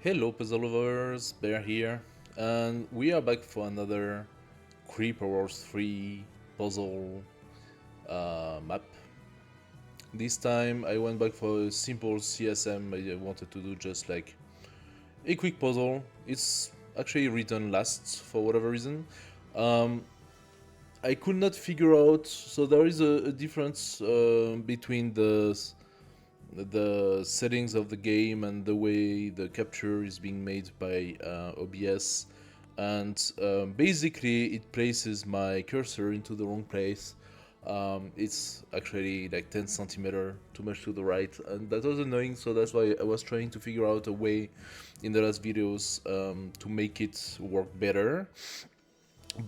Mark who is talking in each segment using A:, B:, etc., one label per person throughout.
A: Hello puzzle lovers, Bear here, and we are back for another Creeper Wars 3 puzzle map. This time I went back for a simple CSM. I wanted to do just like a quick puzzle. It's actually written last for whatever reason. Um, I could not figure out, so there is a difference between the settings of the game and the way the capture is being made by OBS, and basically it places my cursor into the wrong place. It's actually like 10 centimeter too much to the right, and that was annoying, so that's why I was trying to figure out a way in the last videos to make it work better.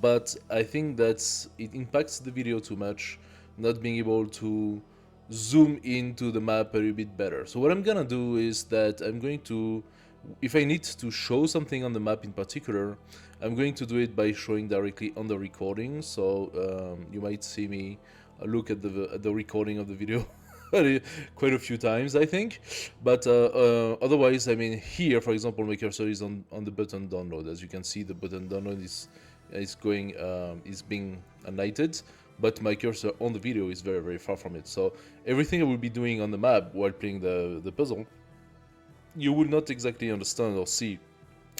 A: But I think that it impacts the video too much, not being able to zoom into the map a little bit better. So what I'm gonna do is that I'm going to, if I need to show something on the map in particular, I'm going to do it by showing directly on the recording. So you might see me look at the recording of the video quite a few times, I think. But otherwise, I mean, here, for example, my cursor is on the button download. As you can see, the button download is being lighted, but my cursor on the video is very far from it. So everything I will be doing on the map while playing the puzzle, you will not exactly understand or see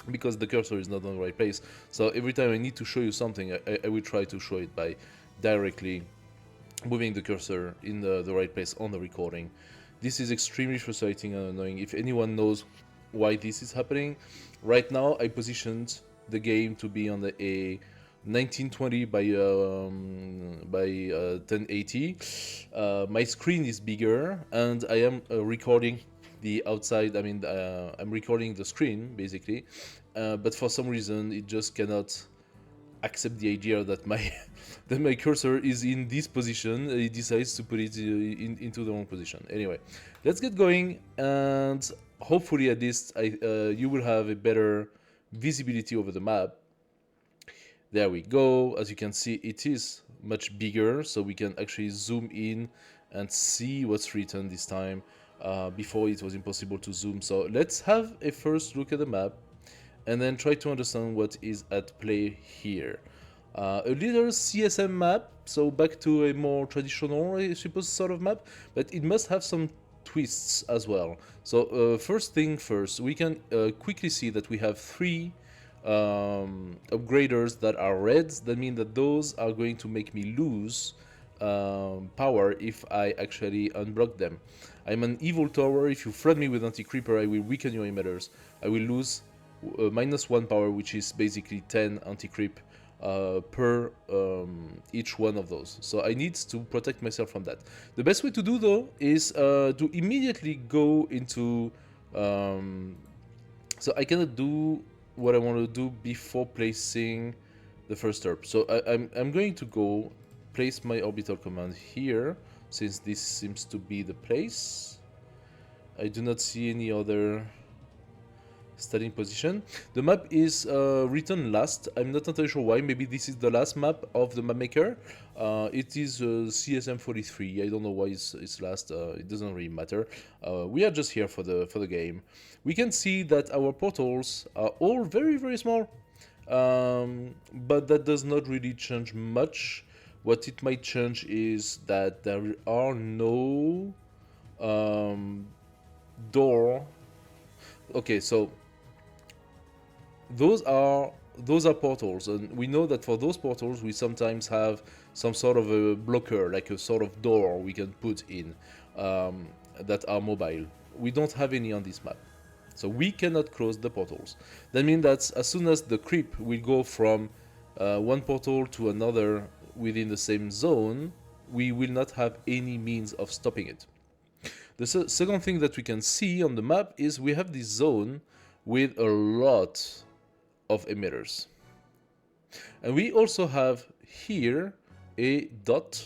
A: because the cursor is not on the right place. So every time I need to show you something, I will try to show it by directly moving the cursor in the right place on the recording. This is extremely frustrating and annoying. If anyone knows why this is happening, right now I positioned the game to be on a 1920 by 1080. My screen is bigger, and I am recording the outside. I mean, I'm recording the screen basically, but for some reason it just cannot accept the idea that my that my cursor is in this position. It decides to put it into the wrong position. Anyway, let's get going, and hopefully at least you will have a better visibility over the map. There we go. As you can see, it is much bigger, so we can actually zoom in and see what's written this time. Before it was impossible to zoom. So let's have a first look at the map and then try to understand what is at play here. A little CSM map, so back to a more traditional, I suppose, sort of map, but it must have some twists as well. So first thing first, we can quickly see that we have three upgraders that are red. That means that those are going to make me lose power if I actually unblock them. I'm an evil tower. If you flood me with anti-creeper, I will weaken your emitters. I will lose -1 power, which is basically 10 anti-creep per each one of those. So I need to protect myself from that. The best way to do though is to immediately go into so I cannot do what I want to do before placing the first herb. So I'm going to go place my orbital command here, since this seems to be the place. I do not see any other starting position. The map is written last. I'm not entirely sure why. Maybe this is the last map of the map maker. It is CSM 43. I don't know why it's last. It doesn't really matter. We are just here for the game. We can see that our portals are all very small, but that does not really change much. What it might change is that there are no door. Okay, so those are portals, and we know that for those portals we sometimes have some sort of a blocker, like a sort of door we can put in that are mobile. We don't have any on this map, so we cannot close the portals. That means that as soon as the creep will go from one portal to another within the same zone, we will not have any means of stopping it. The second thing that we can see on the map is we have this zone with a lot of emitters. And we also have here a dot,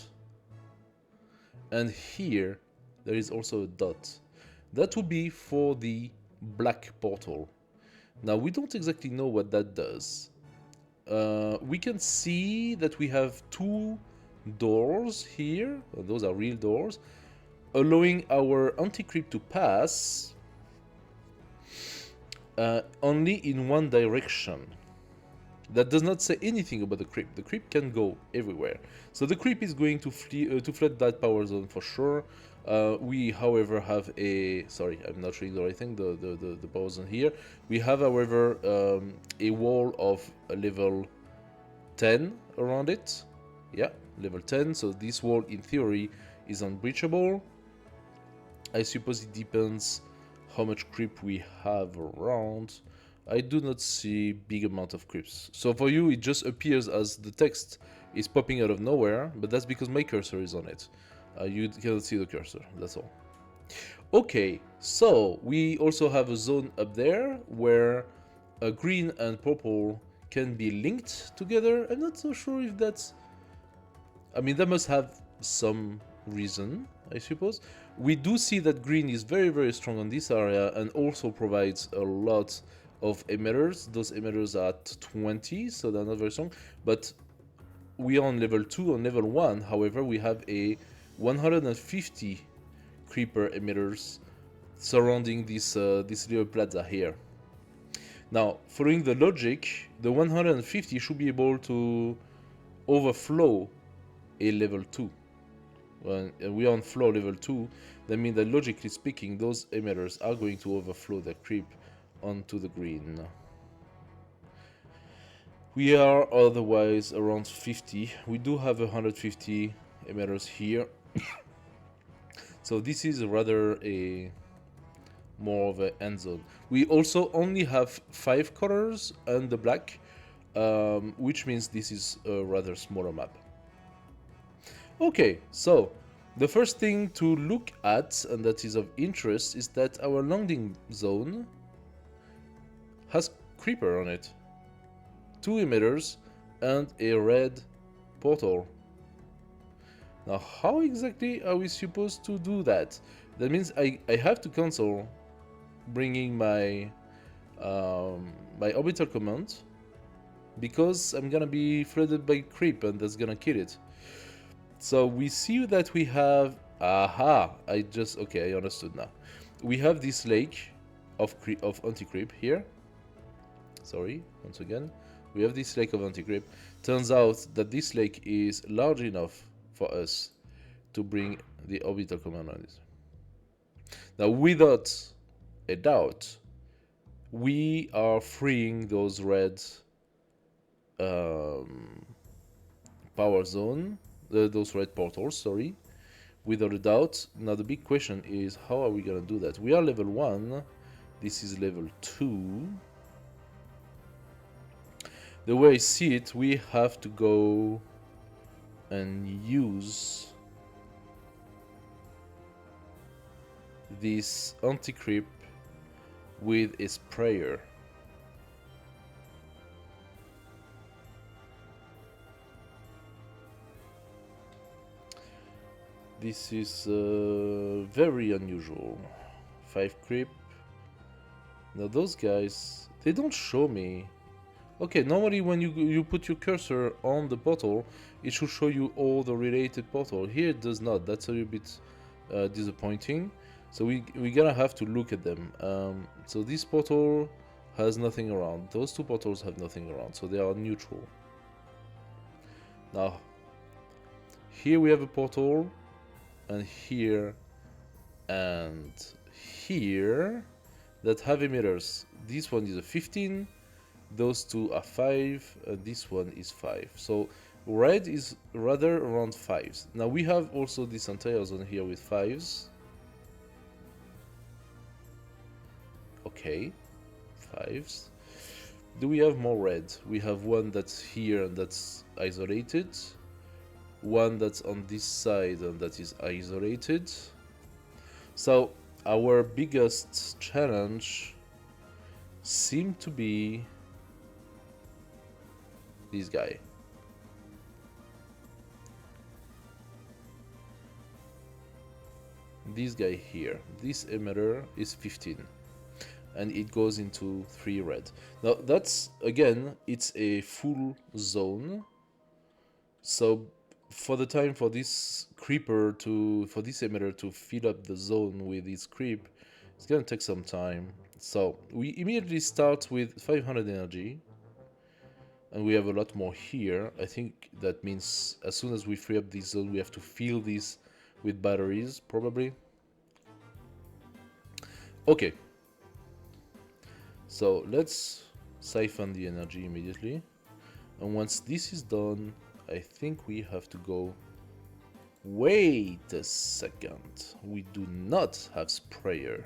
A: and here there is also a dot. That would be for the black portal. Now we don't exactly know what that does. We can see that we have two doors here. Those are real doors, allowing our anti-creep to pass. only in one direction. That does not say anything about the creep. The creep can go everywhere. So the creep is going to flood that power zone for sure. We, however, have a... Sorry, I'm not reading the right thing, the power zone here. We have, however, a wall of level 10 around it. Yeah, level 10. So this wall, in theory, is unbreachable. I suppose it depends how much creep we have around. I do not see big amount of creeps. So for you, it just appears as the text is popping out of nowhere, but that's because my cursor is on it. You cannot see the cursor, that's all. Okay, so we also have a zone up there where green and purple can be linked together. I'm not so sure if that's... I mean, that must have some reason, I suppose. We do see that green is very, very strong on this area and also provides a lot of emitters. Those emitters are at 20, so they're not very strong. But we are on level 2. On level 1, however, we have a 150 creeper emitters surrounding this little plaza here. Now, following the logic, the 150 should be able to overflow a level 2. When we are on floor level 2, that means that logically speaking, those emitters are going to overflow the creep onto the green. We are otherwise around 50. We do have 150 emitters here. So this is rather a more of an end zone. We also only have 5 colors and the black, which means this is a rather smaller map. Okay, so the first thing to look at, and that is of interest, is that our landing zone has creeper on it. 2 emitters and a red portal. Now, how exactly are we supposed to do that? That means I have to cancel bringing my my orbital command because I'm gonna be flooded by creep and that's gonna kill it. So we see that we have... Aha! Okay, I understood now. We have this lake of anti-creep here. Sorry, once again. We have this lake of anti-creep. Turns out that this lake is large enough for us to bring the orbital command on it. Now, without a doubt, we are freeing those red power zone, those red portals, sorry, without a doubt. Now the big question is, how are we gonna do that? We are level 1, this is level 2. The way I see it, we have to go and use this anti-creep with a sprayer. This is very unusual. 5 creep. Now those guys, they don't show me. Okay, normally when you put your cursor on the portal, it should show you all the related portal. Here it does not. That's a little bit disappointing. So we gonna have to look at them. So this portal has nothing around. Those 2 portals have nothing around, so they are neutral. Now, here we have a portal, and here that have emitters. This one is a 15. Those 2 are 5, and this one is 5. So red is rather around 5s. Now we have also this entire zone here with 5s. Okay, 5s. Do we have more red? We have one that's here and that's isolated. One that's on this side and that is isolated. So our biggest challenge seemed to be this guy. This guy here. This emitter is 15 and it goes into 3 red. Now that's, again, it's a full zone. So for the time for this creeper for this emitter to fill up the zone with its creep, It's gonna take some time. So we immediately start with 500 energy, and we have a lot more here. I think that means as soon as we free up this zone, we have to fill this with batteries, probably. Okay. So let's siphon the energy immediately. And once this is done, I think we have to go... Wait a second. We do not have sprayer.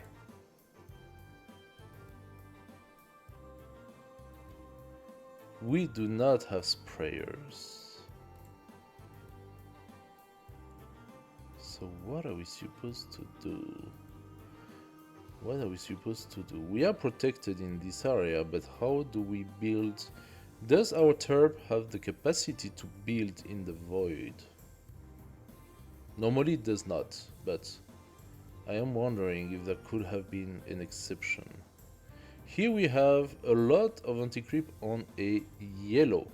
A: We do not have sprayers. So what are we supposed to do? What are we supposed to do? We are protected in this area, but how do we build? Does our turb have the capacity to build in the void? Normally it does not, but I am wondering if there could have been an exception. Here we have a lot of anti-creep on a yellow.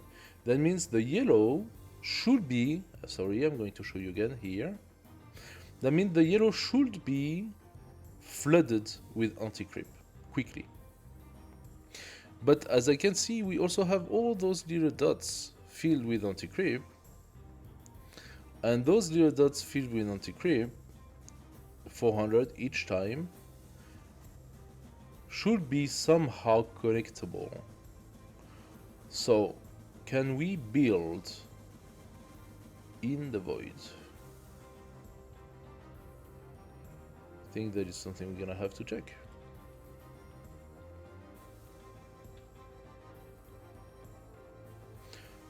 A: That means the yellow should be... Sorry, I'm going to show you again here. That means the yellow should be flooded with anti-creep quickly. But as I can see, we also have all those little dots filled with anti-creep. And those little dots filled with anti-creep, 400 each time, should be somehow collectible. So, can we build in the void? I think that is something we're gonna have to check.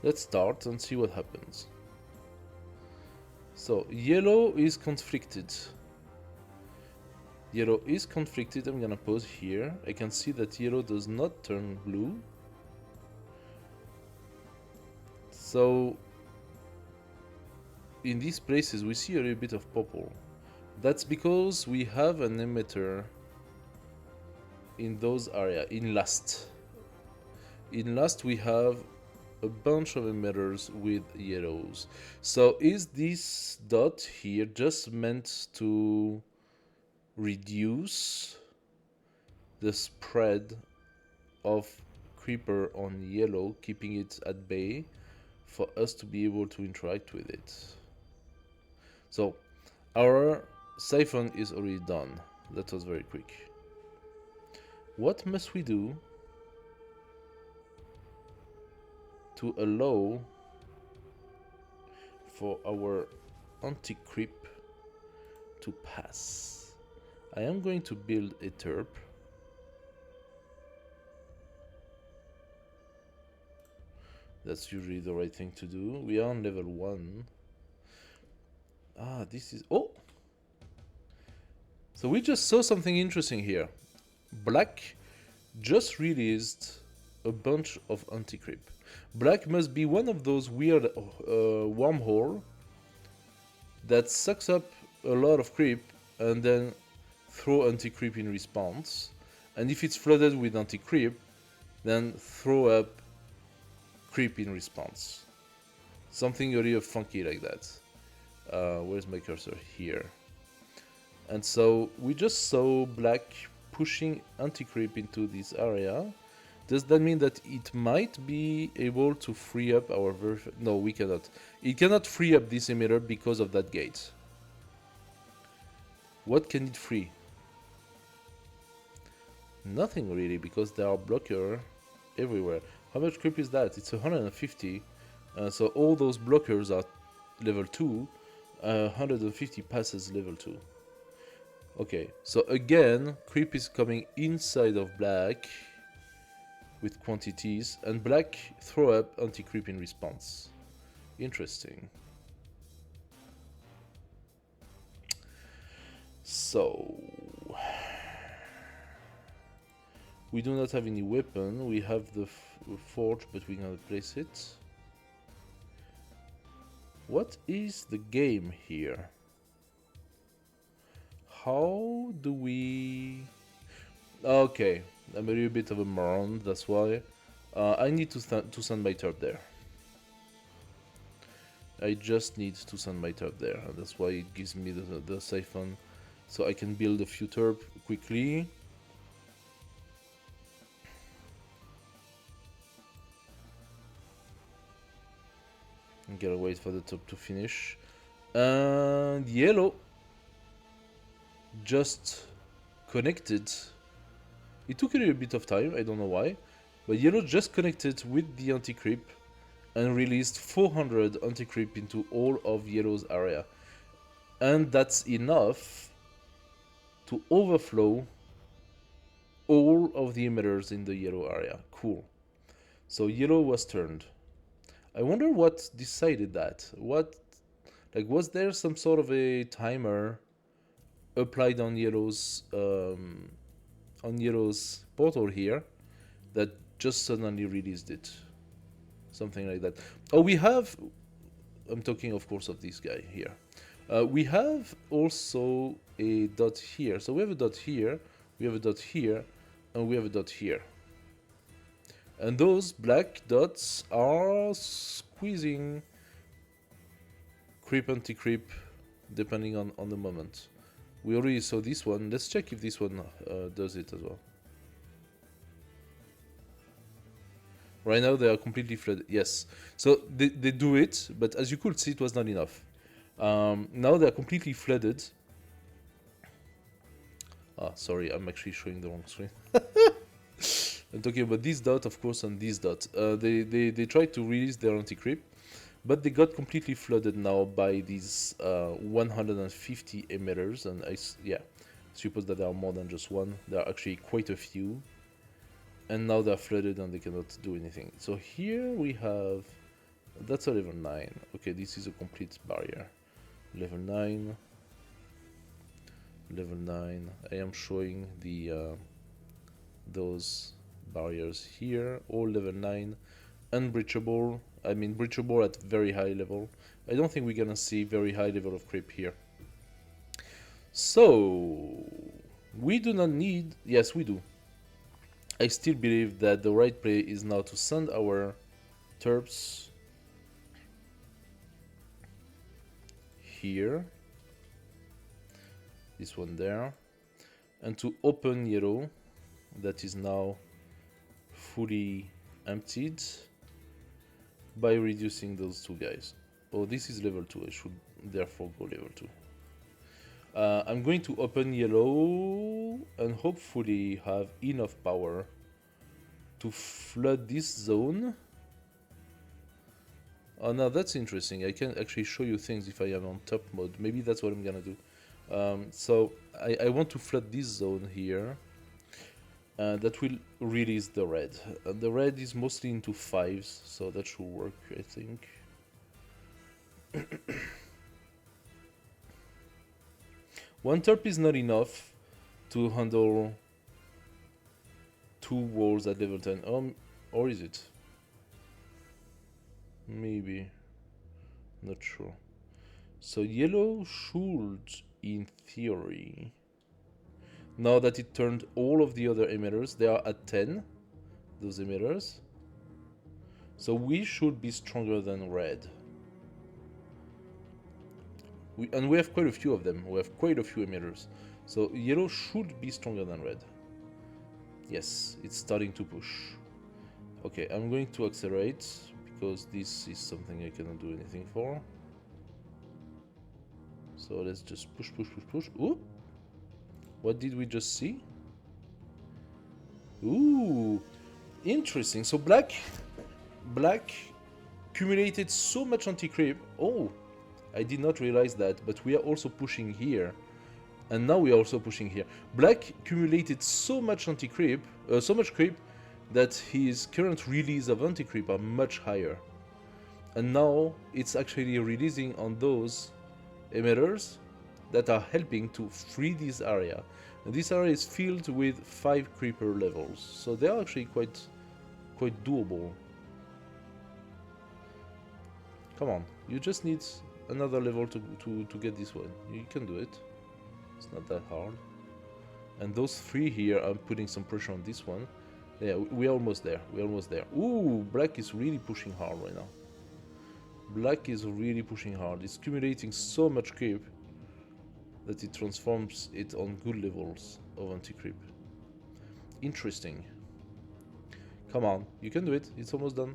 A: Let's start and see what happens. So, yellow is conflicted. Yellow is conflicted. I'm gonna pause here. I can see that yellow does not turn blue. So, in these places we see a little bit of purple. That's because we have an emitter in those areas. In last we have a bunch of emitters with yellows. So is this dot here just meant to reduce the spread of creeper on yellow, keeping it at bay for us to be able to interact with it? So our siphon is already done. That was very quick. What must we do to allow for our anti-creep to pass? I am going to build a terp. That's usually the right thing to do. We are on level 1. Ah, this is... Oh! So we just saw something interesting here. Black just released a bunch of anti-creep. Black must be one of those weird wormhole that sucks up a lot of creep and then throw anti-creep in response. And if it's flooded with anti-creep, then throw up creep in response. Something a little funky like that. Where's my cursor? Here. And so we just saw black pushing anti-creep into this area. Does that mean that it might be able to free up our No, we cannot. It cannot free up this emitter because of that gate. What can it free? Nothing really, because there are blockers everywhere. How much creep is that? It's 150. So all those blockers are level 2. 150 passes level 2. Okay, so again, creep is coming inside of black with quantities, and black throw up anti-creep in response. Interesting. So we do not have any weapon. We have the forge, but we cannot place it. What is the game here? How do we... Okay, I'm a little bit of a moron, that's why. I need to send my turb there. I just need to send my turb there, and that's why it gives me the siphon So I can build a few terp quickly. And gotta wait for the top to finish. And yellow just connected. It took a little bit of time, I don't know why. But yellow just connected with the anti-creep and released 400 anti-creep into all of yellow's area. And that's enough to overflow all of the emitters in the yellow area. Cool. So yellow was turned. I wonder what decided that. Was there some sort of a timer applied on yellow's portal here that just suddenly released it? Something like that. Oh, we have. I'm talking, of course, of this guy here. We have also a dot here. So we have a dot here, we have a dot here, and we have a dot here. And those black dots are squeezing creep anti-creep depending on the moment. We already saw this one. Let's check if this one does it as well. Right now they are completely flooded. Yes. So they do it, but as you could see, it was not enough. Now they're completely flooded. Ah, sorry, I'm actually showing the wrong screen. I'm talking about this dot, of course, and this dot. They tried to release their anti-creep, but they got completely flooded now by these 150 emitters, and I suppose that there are more than just one. There are actually quite a few, and now they're flooded and they cannot do anything. So here we have, that's a level 9. Okay, this is a complete barrier. Level 9. Level 9. I am showing the those barriers here, all level 9, unbreachable. I mean breachable at very high level. I don't think we're gonna see very high level of creep here. So we do not need, yes we do. I still believe that the right play is now to send our terps here, this one there, and to open yellow that is now fully emptied by reducing those two guys. Oh, this is level 2, I should therefore go level 2. I'm going to open yellow and hopefully have enough power to flood this zone. Oh, now that's interesting. I can actually show you things if I am on top mode. Maybe that's what I'm gonna do. So I want to flood this zone here. That will release the red. The red is mostly into 5s, so that should work, I think. One terp is not enough to handle 2 walls at level 10. Or is it? Maybe. Not sure. So yellow should, in theory, now that it turned all of the other emitters, they are at 10, those emitters. So we should be stronger than red. And we have quite a few of them. We have quite a few emitters. So yellow should be stronger than red. Yes, it's starting to push. Okay, I'm going to accelerate because this is something I cannot do anything for. So let's just push, push, push, push. Ooh! What did we just see? Ooh! Interesting. So black accumulated so much anti-creep. Oh! I did not realize that, but we are also pushing here. And now we are also pushing here. Black accumulated so much anti-creep, so much creep, that his current release of anti-creep are much higher. And now it's actually releasing on those emitters that are helping to free this area. And this area is filled with 5 creeper levels, so they are actually quite doable. Come on, you just need another level to get this one. You can do it. It's not that hard. And those 3 here, I'm putting some pressure on this one. Yeah, we're almost there. We're almost there. Ooh, black is really pushing hard right now. Black is really pushing hard. It's accumulating so much creep that it transforms it on good levels of anti-creep. Interesting. Come on, you can do it. It's almost done.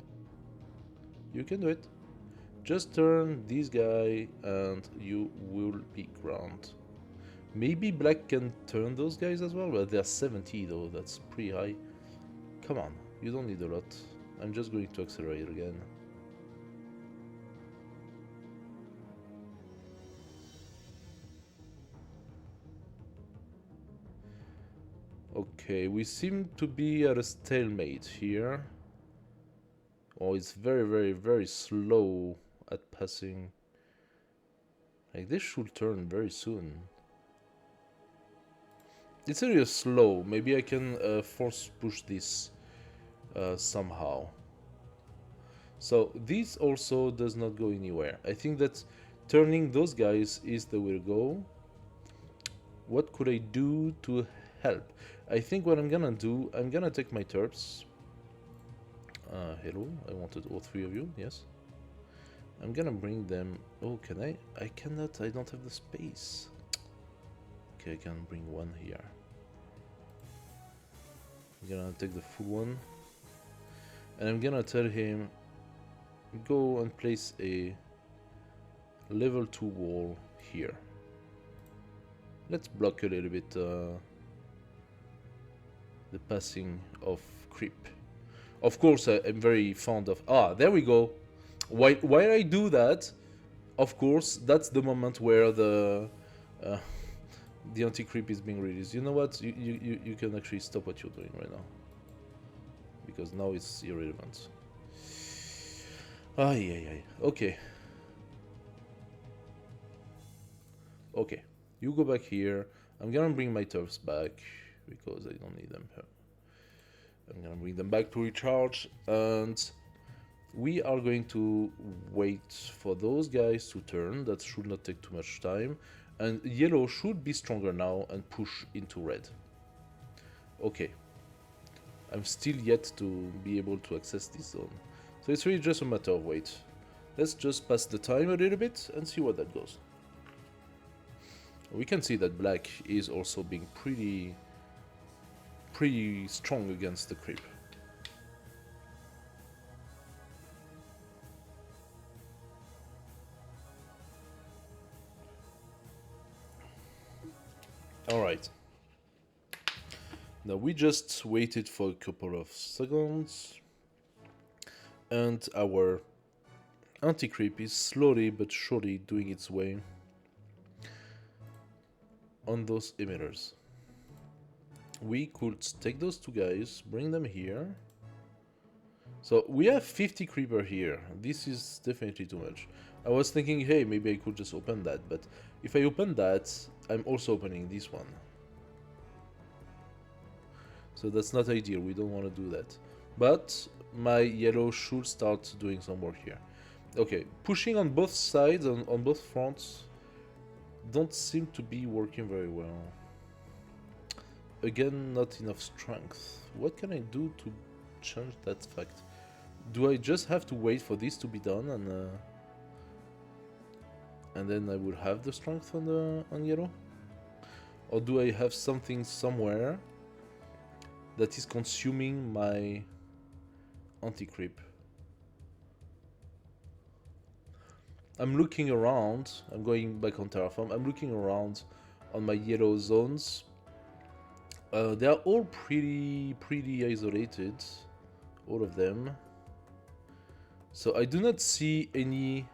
A: You can do it. Just turn this guy and you will be ground. Maybe black can turn those guys as well, but they're 70 though, that's pretty high. Come on, you don't need a lot. I'm just going to accelerate again. Okay, we seem to be at a stalemate here. Oh, it's very, very, very slow at passing. Like, this should turn very soon. It's a little slow. Maybe I can force push this somehow. So this also does not go anywhere. I think that turning those guys is the way to go. What could I do to help? I think what I'm gonna do, I'm gonna take my Terps. Hello, I wanted all three of you, yes. I'm gonna bring them... Oh, can I? I cannot, I don't have the space. Okay, I can bring one here. I'm gonna take the full one. And I'm gonna tell him, go and place a level 2 wall here. Let's block a little bit the passing of creep. Of course, I'm very fond of... Ah, there we go. Why I do that? Of course, that's the moment where the anti-creep is being released. You know what? You can actually stop what you're doing right now. Because now it's irrelevant. Ay. Okay. Okay. You go back here. I'm gonna bring my turfs back because I don't need them here. I'm gonna bring them back to recharge, and we are going to wait for those guys to turn. That should not take too much time, and yellow should be stronger now and push into red. Okay, I'm still yet to be able to access this zone, so it's really just a matter of wait. Let's just pass the time a little bit and see where that goes. We can see that black is also being pretty strong against the creep. Alright. Now we just waited for a couple of seconds, and our anti-creep is slowly but surely doing its way on those emitters. We could take those two guys, bring them here. So we have 50 creeper here. This is definitely too much. I was thinking, hey, maybe I could just open that, but if I open that, I'm also opening this one. So that's not ideal, we don't want to do that. But my yellow should start doing some work here. Okay, pushing on both sides, on both fronts, don't seem to be working very well. Again, not enough strength. What can I do to change that fact? Do I just have to wait for this to be done and then I will have the strength on yellow? Or do I have something somewhere that is consuming my anti-creep? I'm looking around, I'm going back on Terraform, I'm looking around on my yellow zones. They are all pretty isolated, all of them. So I do not see any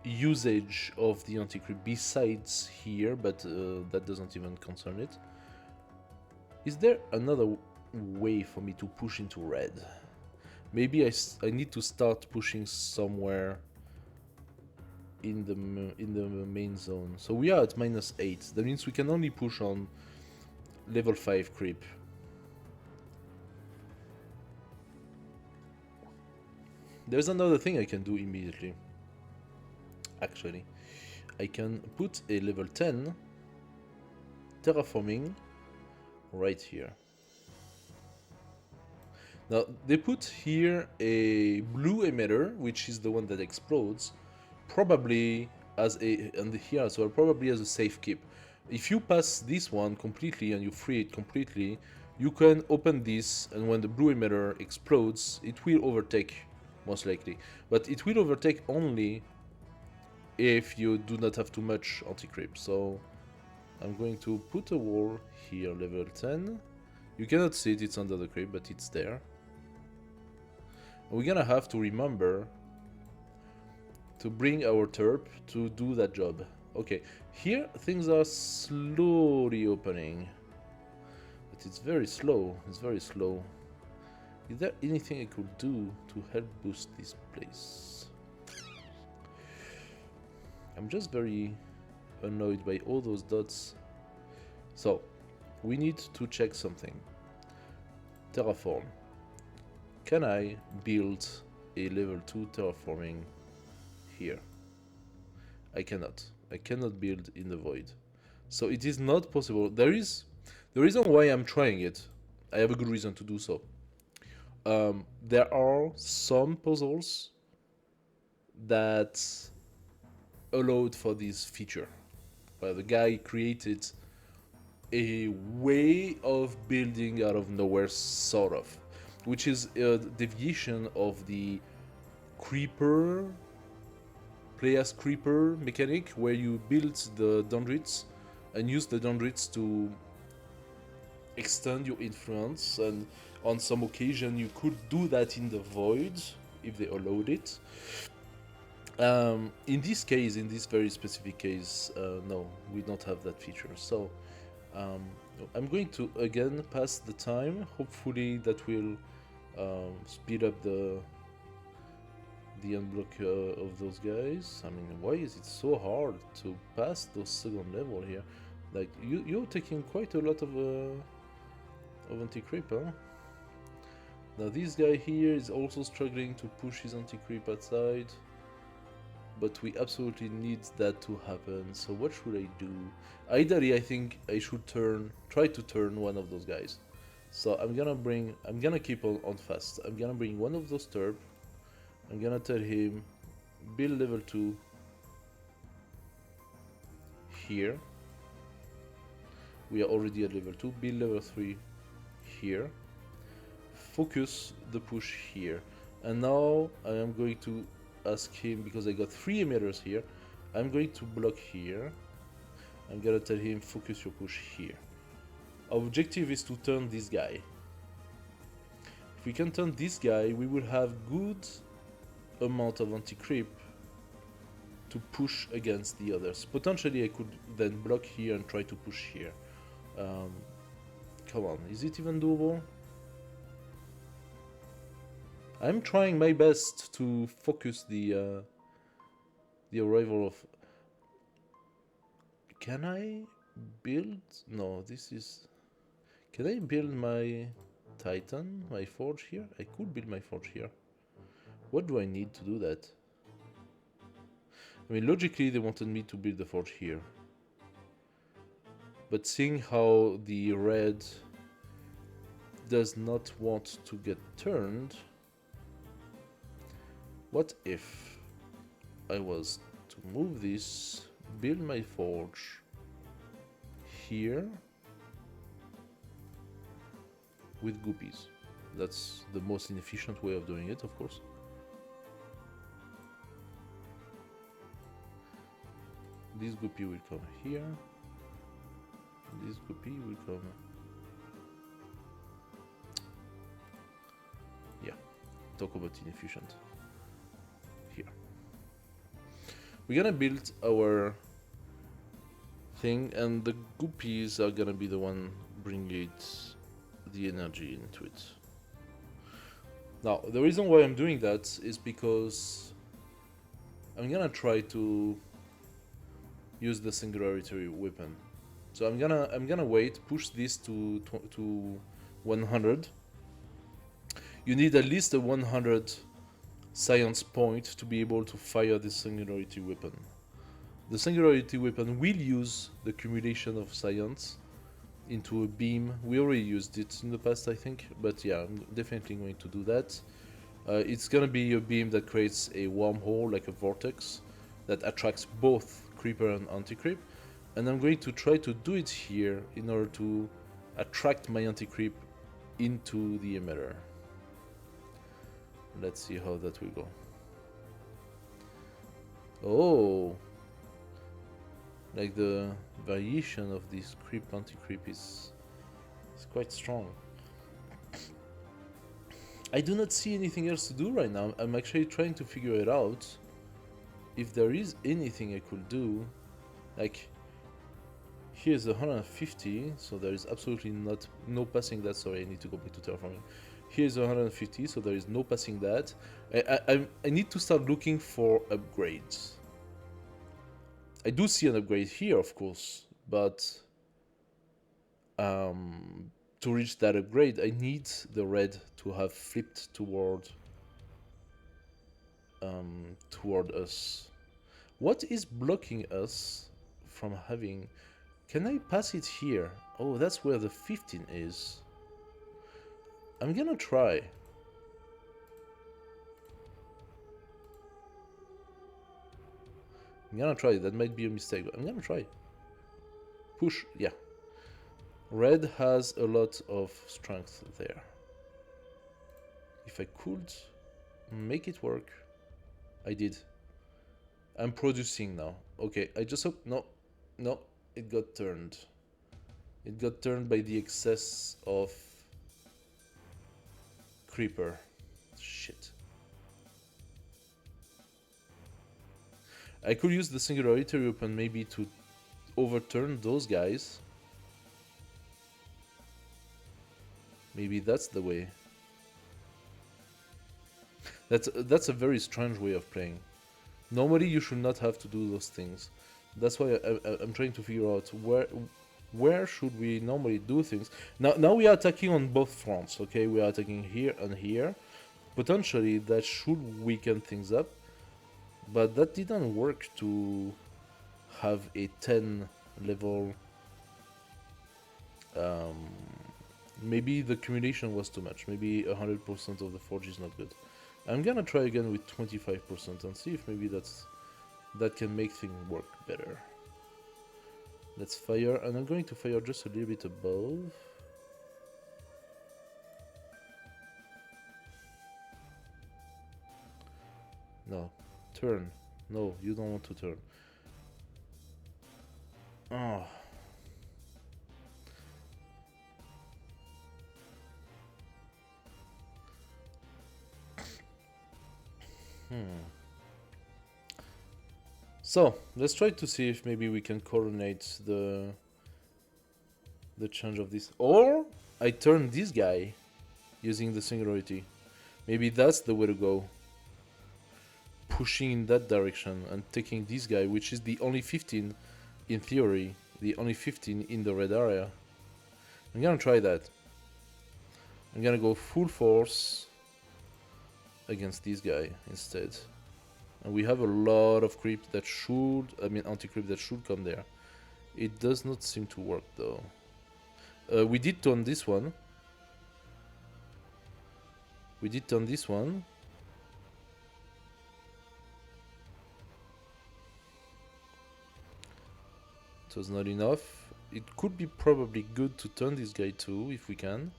A: usage of the anti-creep besides here, but that doesn't even concern it. Is there another way for me to push into red? Maybe I need to start pushing somewhere in the main zone. So we are at -8. That means we can only push on level 5 creep. There's another thing I can do immediately. Actually, I can put a level 10 terraforming right here. Now, they put here a blue emitter, which is the one that explodes, probably as a, and here as well, probably as a safe keep. If you pass this one completely and you free it completely, you can open this, and when the blue emitter explodes, it will overtake, most likely. But it will overtake only if you do not have too much anti-creep. So I'm going to put a wall here, level 10. You cannot see it, it's under the creep, but it's there. We're gonna have to remember to bring our terp to do that job. Okay, here things are slowly opening. But it's very slow, it's very slow. Is there anything I could do to help boost this place? I'm just very annoyed by all those dots. So, we need to check something. Terraform. Can I build a level 2 terraforming here? I cannot. I cannot build in the void. So it is not possible. There is the reason why I'm trying it. I have a good reason to do so. There are some puzzles that allowed for this feature. The guy created a way of building out of nowhere, sort of, which is a deviation of the creeper, play as creeper mechanic, where you build the dendrites and use the dendrites to extend your influence, and on some occasion you could do that in the void if they allowed it. In this case, in this very specific case, no, we don't have that feature. So I'm going to again pass the time. Hopefully that will speed up the unblock of those guys. I mean, why is it so hard to pass those second level here? Like, you're taking quite a lot of anti-creep, huh? Now this guy here is also struggling to push his anti-creep outside, but we absolutely need that to happen. So what should I do? Ideally, I think I should try to turn one of those guys. So I'm gonna keep on fast. I'm gonna bring one of those terp. I'm gonna tell him, build level 2 here. We are already at level 2. Build level 3 here. Focus the push here. And now I am going to ask him, because I got 3 emitters here, I'm going to block here. I'm gonna tell him, focus your push here. Our objective is to turn this guy. If we can turn this guy, we will have good amount of anti-creep to push against the others. Potentially I could then block here and try to push here. Come on, is it even doable? I'm trying my best to focus the arrival of... Can I build? No, this is... Can I build my Titan, my forge here? I could build my forge here. What do I need to do that? I mean, logically they wanted me to build the forge here. But seeing how the red does not want to get turned, what if I was to move this, build my forge here with goopies? That's the most inefficient way of doing it, of course. This goopy will come here. This goopy will come... Yeah, talk about inefficient. Here. We're gonna build our thing, and the goopies are gonna be the one bringing the energy into it. Now, the reason why I'm doing that is because I'm gonna try to use the singularity weapon. So I'm gonna wait, push this to 100. You need at least a 100 science point to be able to fire this singularity weapon. The singularity weapon will use the accumulation of science into a beam. We already used it in the past, I think, but yeah, I'm definitely going to do that. It's gonna be a beam that creates a wormhole, like a vortex, that attracts both creeper and anti-creep, and I'm going to try to do it here in order to attract my anti-creep into the emitter. Let's see how that will go. Oh, like the variation of this creep anti-creep is quite strong. I do not see anything else to do right now. I'm actually trying to figure it out. If there is anything I could do, like here's 150, so there is absolutely no passing that. Sorry, I need to go back to terraforming. Here's 150, so there is no passing that. I need to start looking for upgrades. I do see an upgrade here, of course, but to reach that upgrade, I need the red to have flipped toward us. What is blocking us from having... Can I pass it here? Oh, that's where the 15 is. I'm gonna try. That might be a mistake, but I'm gonna try. Push, yeah. Red has a lot of strength there. If I could make it work. I did. I'm producing now. Okay, I just hope... No, it got turned. It got turned by the excess of creeper. Shit. I could use the singularity weapon maybe to overturn those guys. Maybe that's the way. That's a very strange way of playing. Normally you should not have to do those things. That's why I'm trying to figure out where should we normally do things. Now we are attacking on both fronts, okay? We are attacking here and here. Potentially that should weaken things up. But that didn't work to have a 10 level... maybe the accumulation was too much. Maybe 100% of the forge is not good. I'm gonna try again with 25% and see if maybe that can make things work better. Let's fire, and I'm going to fire just a little bit above. No, turn. No, you don't want to turn. Oh. So, let's try to see if maybe we can coordinate the change of this. Or I turn this guy using the singularity. Maybe that's the way to go. Pushing in that direction and taking this guy, which is the only 15 in theory, the only 15 in the red area. I'm gonna try that. I'm gonna go full force against this guy instead. And we have a lot of creep that should, anti-creep that should come there. It does not seem to work though. We did turn this one. It was not enough. It could be probably good to turn this guy too, if we can.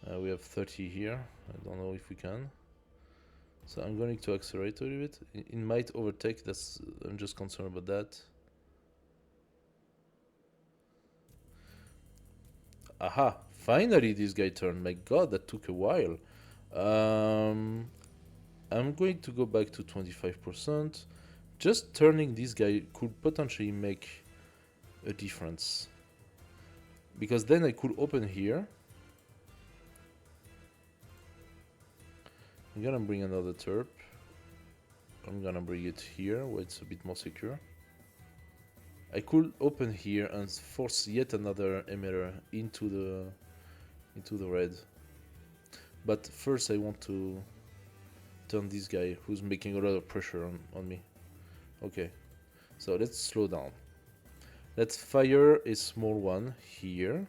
A: We have 30 here. I don't know if we can. So I'm going to accelerate a little bit. It might overtake. I'm just concerned about that. Aha! Finally, this guy turned. My God, that took a while. I'm going to go back to 25%. Just turning this guy could potentially make a difference. Because then I could open here. I'm gonna bring another terp. I'm gonna bring it here where it's a bit more secure. I could open here and force yet another emitter into the red. But first I want to turn this guy who's making a lot of pressure on me. Okay, so let's slow down. Let's fire a small one here.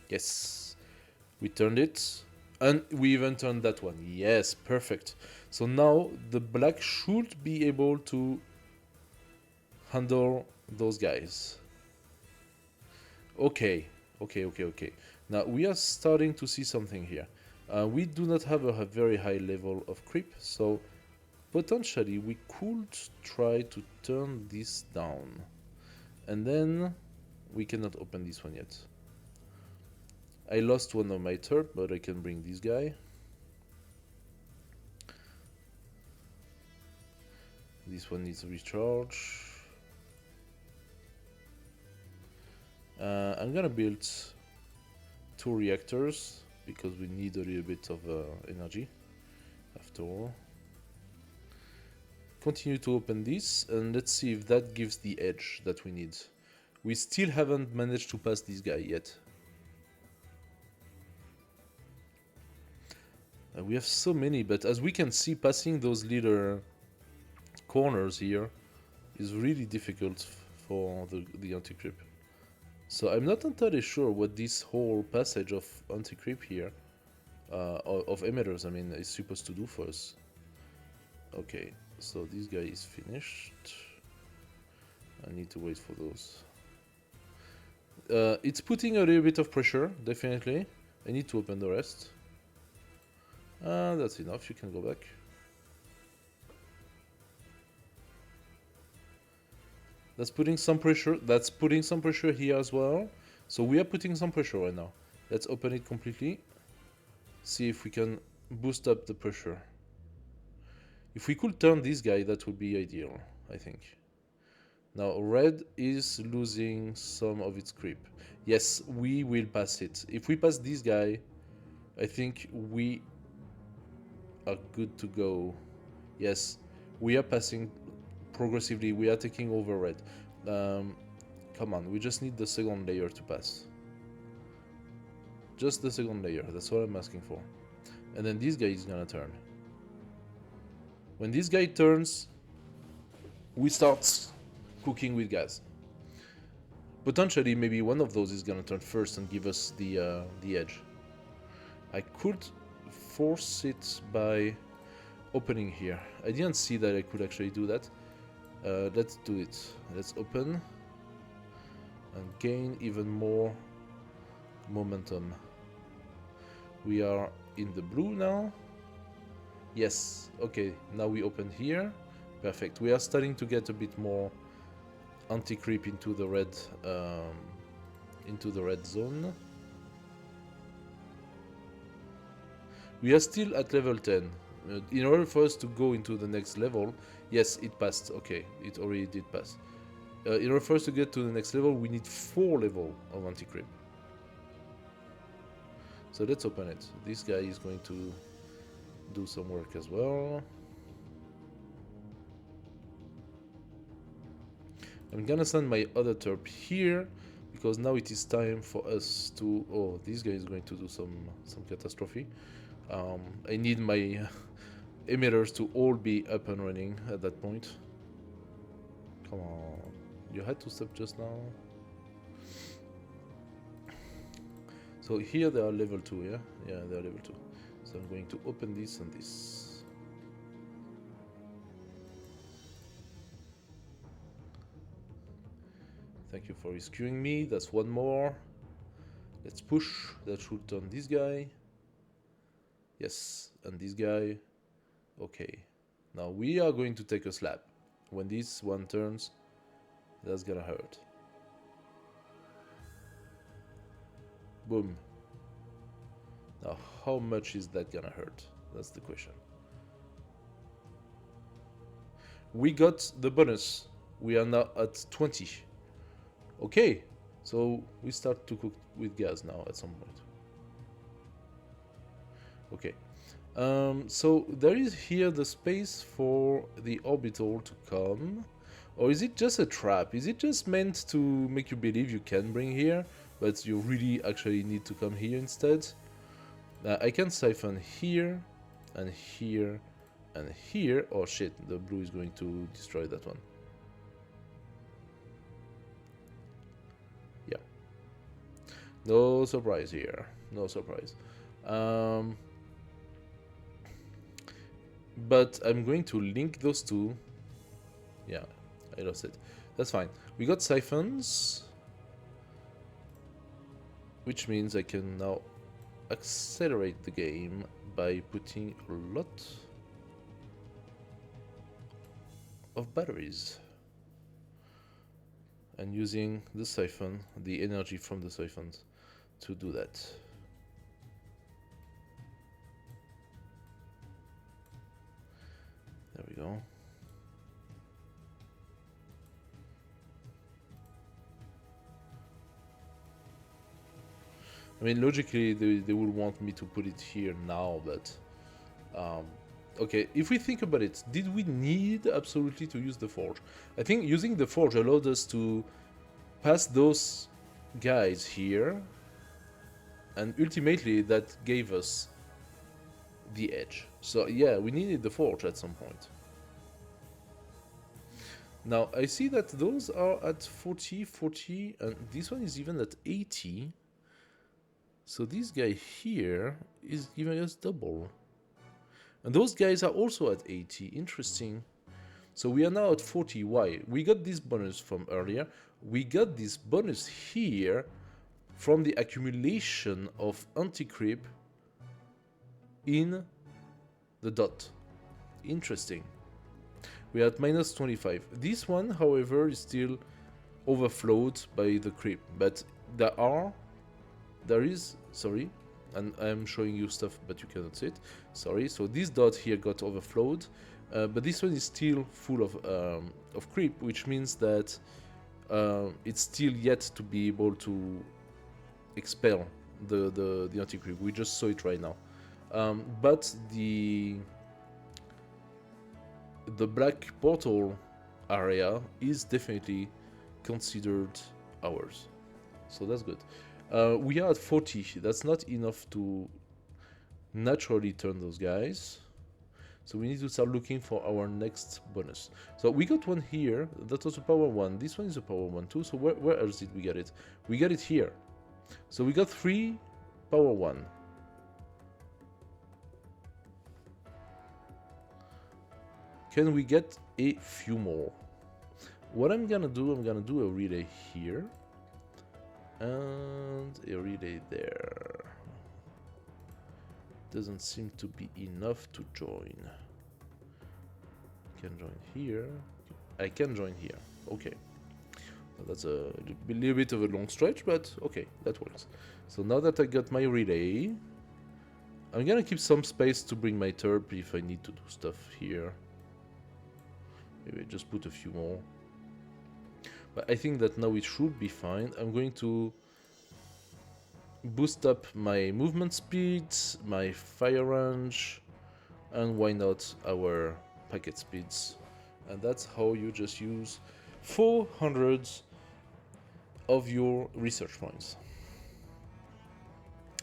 A: Yes, we turned it. And we even turned that one. Yes, perfect. So now the black should be able to handle those guys. Okay, okay. Now we are starting to see something here. We do not have a very high level of creep, so potentially we could try to turn this down. And then we cannot open this one yet. I lost one of my turp, but I can bring this guy. This one needs a recharge. I'm gonna build 2 reactors because we need a little bit of energy after all. Continue to open this and let's see if that gives the edge that we need. We still haven't managed to pass this guy yet. We have so many, but as we can see, passing those little corners here is really difficult for the anti-creep. So I'm not entirely sure what this whole passage of anti-creep here, of emitters, I mean, is supposed to do for us. Okay, so this guy is finished. I need to wait for those. It's putting a little bit of pressure, definitely. I need to open the rest. That's enough, you can go back. That's putting some pressure. That's putting some pressure here as well. So we are putting some pressure right now. Let's open it completely. See if we can boost up the pressure. If we could turn this guy, that would be ideal, I think. Now, red is losing some of its creep. Yes, we will pass it. If we pass this guy, I think we are good to go. Yes, we are passing progressively. We are taking over red. Come on, we just need the second layer to pass. Just the second layer, that's what I'm asking for. And then this guy is gonna turn. When this guy turns, we start cooking with gas. Potentially, maybe one of those is gonna turn first and give us the edge. I could force it by opening here. I didn't see that I could actually do that. Let's do it. Let's open and gain even more momentum. We are in the blue now. Yes, okay, now we open here. Perfect. We are starting to get a bit more anti-creep into the red zone. We are still at level 10. In order for us to go into the next level, yes, it passed. Okay, it already did pass. In order for us to get to the next level, we need 4 levels of anti-creep. So let's open it. This guy is going to do some work as well. I'm gonna send my other turp here because now it is time for us to. Oh, this guy is going to do some catastrophe. I need my emitters to all be up and running at that point. Come on, you had to step just now. So here they are level 2, yeah? Yeah, they are level 2. So I'm going to open this and this. Thank you for rescuing me. That's one more. Let's push. That should turn this guy. Yes, and this guy. Okay. Now we are going to take a slap. When this one turns, that's gonna hurt. Boom. Now, how much is that gonna hurt? That's the question. We got the bonus. We are now at 20. Okay, so we start to cook with gas now at some point. Okay, so there is here the space for the orbital to come. Or is it just a trap? Is it just meant to make you believe you can bring here, but you really actually need to come here instead? I can siphon here, and here, and here. Oh shit, the blue is going to destroy that one. Yeah. No surprise here. No surprise. but I'm going to link those two. Yeah, I lost it. That's fine. We got siphons, which means I can now accelerate the game by putting a lot of batteries and using the siphon, the energy from the siphons, to do that. There we go. I mean, logically, they would want me to put it here now, but... okay, if we think about it, did we need absolutely to use the forge? I think using the forge allowed us to pass those guys here, and ultimately that gave us the edge. So yeah, we needed the forge at some point. Now, I see that those are at 40, 40, and this one is even at 80. So this guy here is giving us double. And those guys are also at 80. Interesting. So we are now at 40. Why? We got this bonus from earlier. We got this bonus here from the accumulation of anti-creep in the dot. Interesting. We are at minus 25. This one, however, is still overflowed by the creep. But there is, sorry, and I'm showing you stuff, but you cannot see it. Sorry, so this dot here got overflowed, but this one is still full of creep, which means that it's still yet to be able to expel the anti-creep. We just saw it right now. But the black portal area is definitely considered ours. So that's good. We are at 40. That's not enough to naturally turn those guys. So we need to start looking for our next bonus. So we got one here. That was a power one. This one is a power one too. So where else did we get it? We got it here. So we got 3 power one. Can we get a few more? What I'm gonna do a relay here. And a relay there. Doesn't seem to be enough to join. Can join here. I can join here. Okay. Well, that's a little bit of a long stretch, but okay, that works. So now that I got my relay, I'm gonna keep some space to bring my turb if I need to do stuff here. Maybe just put a few more. But I think that now it should be fine. I'm going to boost up my movement speed, my fire range, and why not our packet speeds. And that's how you just use 400 of your research points.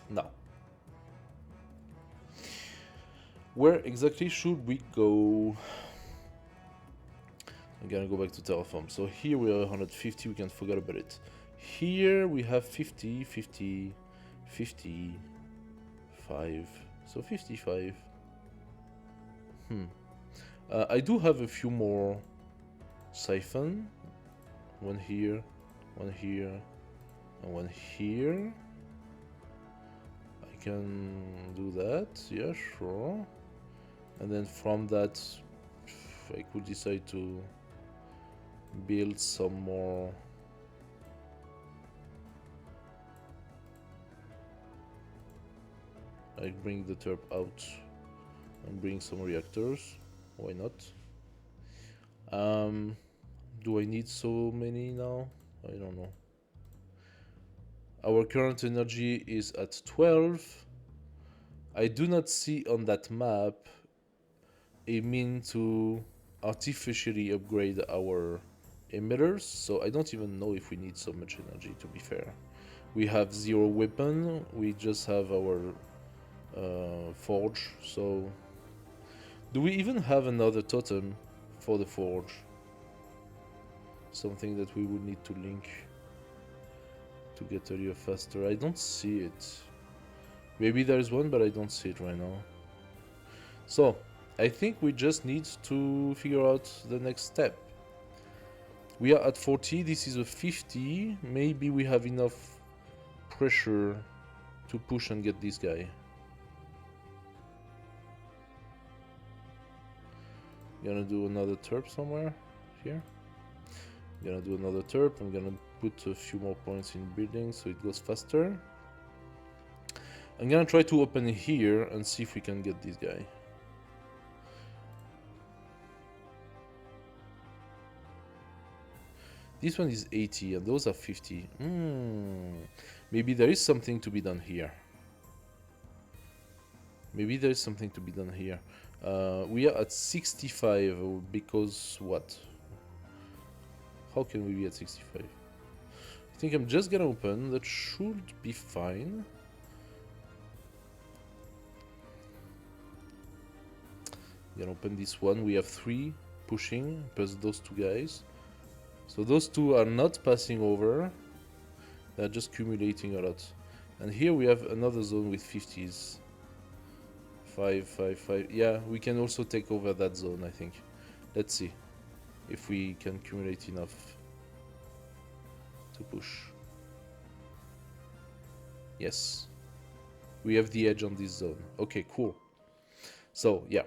A: Now, where exactly should we go? I'm gonna go back to Terraform. So here we are 150, we can forget about it. Here we have 50, 50, 55. So 55. I do have a few more siphon. One here, one here, and one here. I can do that, yeah, sure. And then from that, I could decide to build some more. I bring the turb out and bring some reactors. Why not? Do I need so many now? I don't know. Our current energy is at 12. I do not see on that map a mean to artificially upgrade our emitters, so I don't even know if we need so much energy, to be fair. We have 0 weapon, we just have our forge, so... Do we even have another totem for the forge? Something that we would need to link to get a little faster. I don't see it. Maybe there is one, but I don't see it right now. So, I think we just need to figure out the next step. We are at 40, this is a 50. Maybe we have enough pressure to push and get this guy. Gonna do another terp somewhere here. Gonna do another terp. I'm gonna put a few more points in building so it goes faster. I'm gonna try to open here and see if we can get this guy. This one is 80 and those are 50. Maybe there is something to be done here. Maybe there is something to be done here. We are at 65 because what? How can we be at 65? I think I'm just gonna open. That should be fine. Gonna open this one. We have 3 pushing plus those 2 guys. So those 2 are not passing over. They're just accumulating a lot. And here we have another zone with 50s. 5, 5, 5. Yeah, we can also take over that zone, I think. Let's see if we can accumulate enough to push. Yes. We have the edge on this zone. Okay, cool. So, yeah.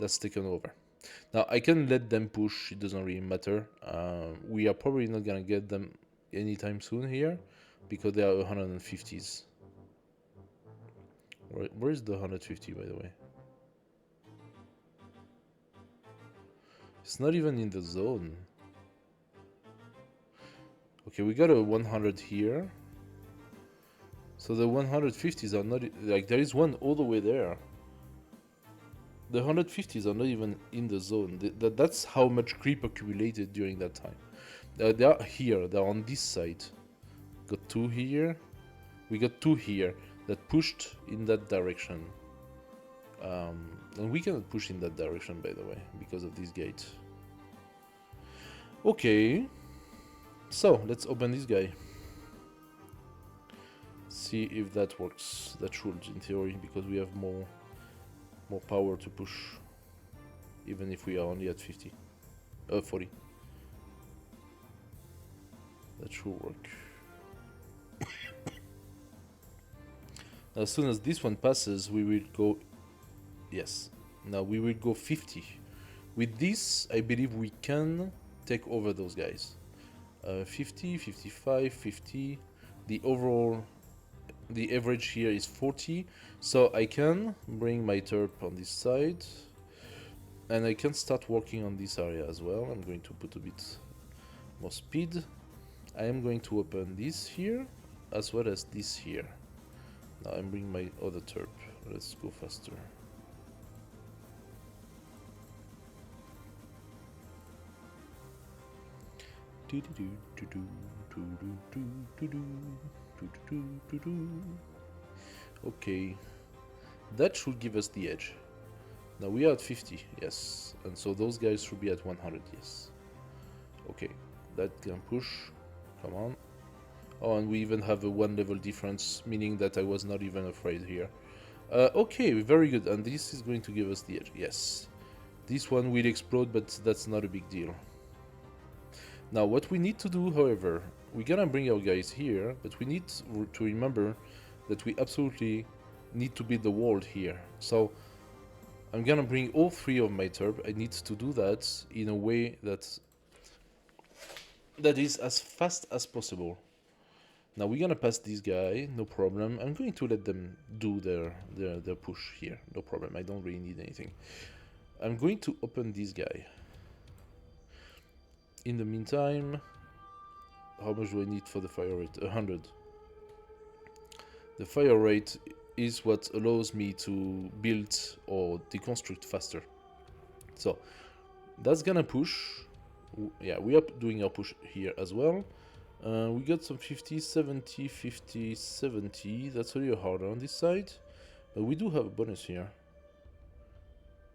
A: That's taken over. Now, I can let them push. It doesn't really matter. We are probably not going to get them anytime soon here because they are 150s. Where is the 150, by the way? It's not even in the zone. Okay, we got a 100 here. So the 150s are not... Like, there is one all the way there. The 150s are not even in the zone. That's how much creep accumulated during that time. They are here. They're on this side. Got 2 here. We got 2 here that pushed in that direction. And we cannot push in that direction, by the way, because of this gate. Okay. So, let's open this guy. See if that works. That should, in theory, because we have more power to push. Even if we are only at 40. That should work. As soon as this one passes, we will go... Yes. Now we will go 50. With this, I believe we can take over those guys. 50, 55, 50. The overall... The average here is 40. So I can bring my terp on this side. And I can start working on this area as well. I'm going to put a bit more speed. I am going to open this here, as well as this here. Now I'm bringing my other terp. Let's go faster. Okay, that should give us the edge. Now we are at 50, yes, and so those guys should be at 100, yes. Okay, that can push. Come on. Oh, and we even have a 1 level difference, meaning that I was not even afraid here. Okay, very good, and this is going to give us the edge, yes. This one will explode, but that's not a big deal. Now, what we need to do, however, we're gonna bring our guys here, but we need to remember that we absolutely need to build the wall here. So, I'm gonna bring all 3 of my terp. I need to do that in a way that is as fast as possible. Now we're gonna pass this guy, no problem. I'm going to let them do their push here, no problem. I don't really need anything. I'm going to open this guy. In the meantime, how much do I need for the fire rate? 100. The fire rate is what allows me to build or deconstruct faster. So that's gonna push. Yeah, we are doing our push here as well. We got some 50, 70, 50, 70. That's a little harder on this side. But we do have a bonus here.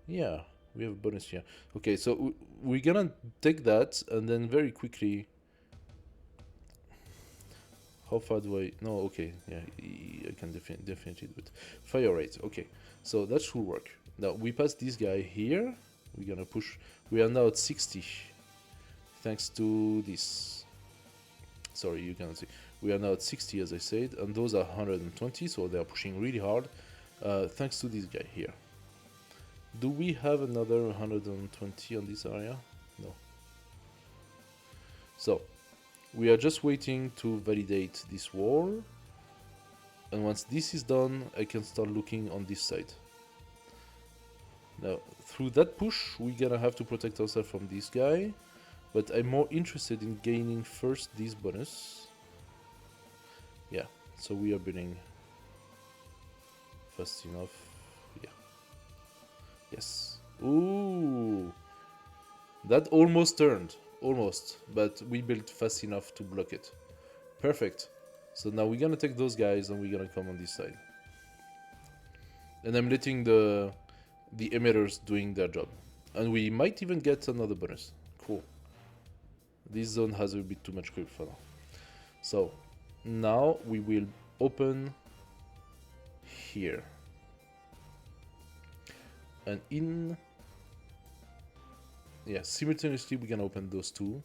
A: Yeah, we have a bonus here. Okay, so we're gonna take that and then very quickly... How far do I... No, okay, yeah, I can definitely do it. Fire rate, okay. So that should work. Now we pass this guy here. We're gonna push. We are now at 60, thanks to this. Sorry, you cannot see. We are now at 60, as I said, and those are 120, so they are pushing really hard, thanks to this guy here. Do we have another 120 on this area? No. So, we are just waiting to validate this wall, and once this is done, I can start looking on this side. Now, through that push, we're gonna have to protect ourselves from this guy, but I'm more interested in gaining first this bonus. Yeah, so we are building fast enough. Yeah. Yes. Ooh. That almost turned. Almost. But we built fast enough to block it. Perfect. So now we're gonna take those guys and we're gonna come on this side. And I'm letting the emitters doing their job. And we might even get another bonus. Cool. This zone has a bit too much creep for now. So now we will open here. And in... yeah, simultaneously we can open those two.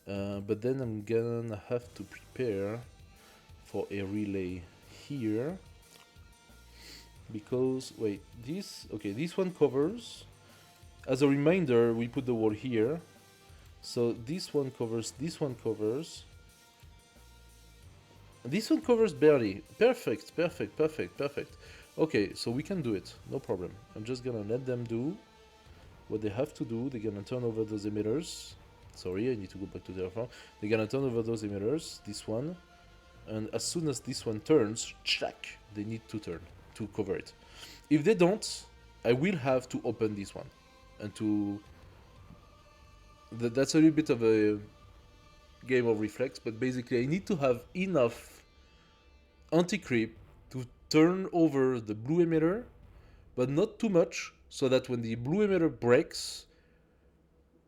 A: But then I'm gonna have to prepare for a relay here. Because, wait, this... okay, this one covers. As a reminder, we put the wall here. So this one covers, this one covers. This one covers barely. Perfect, perfect, perfect, perfect. Okay, so we can do it, no problem. I'm just gonna let them do what they have to do. They're gonna turn over those emitters. Sorry, I need to go back to their farm. They're gonna turn over those emitters, this one. And as soon as this one turns, check, they need to turn to cover it. If they don't, I will have to open this one. And to... that's a little bit of a game of reflex, but basically I need to have enough anti-creep to turn over the blue emitter, but not too much, so that when the blue emitter breaks,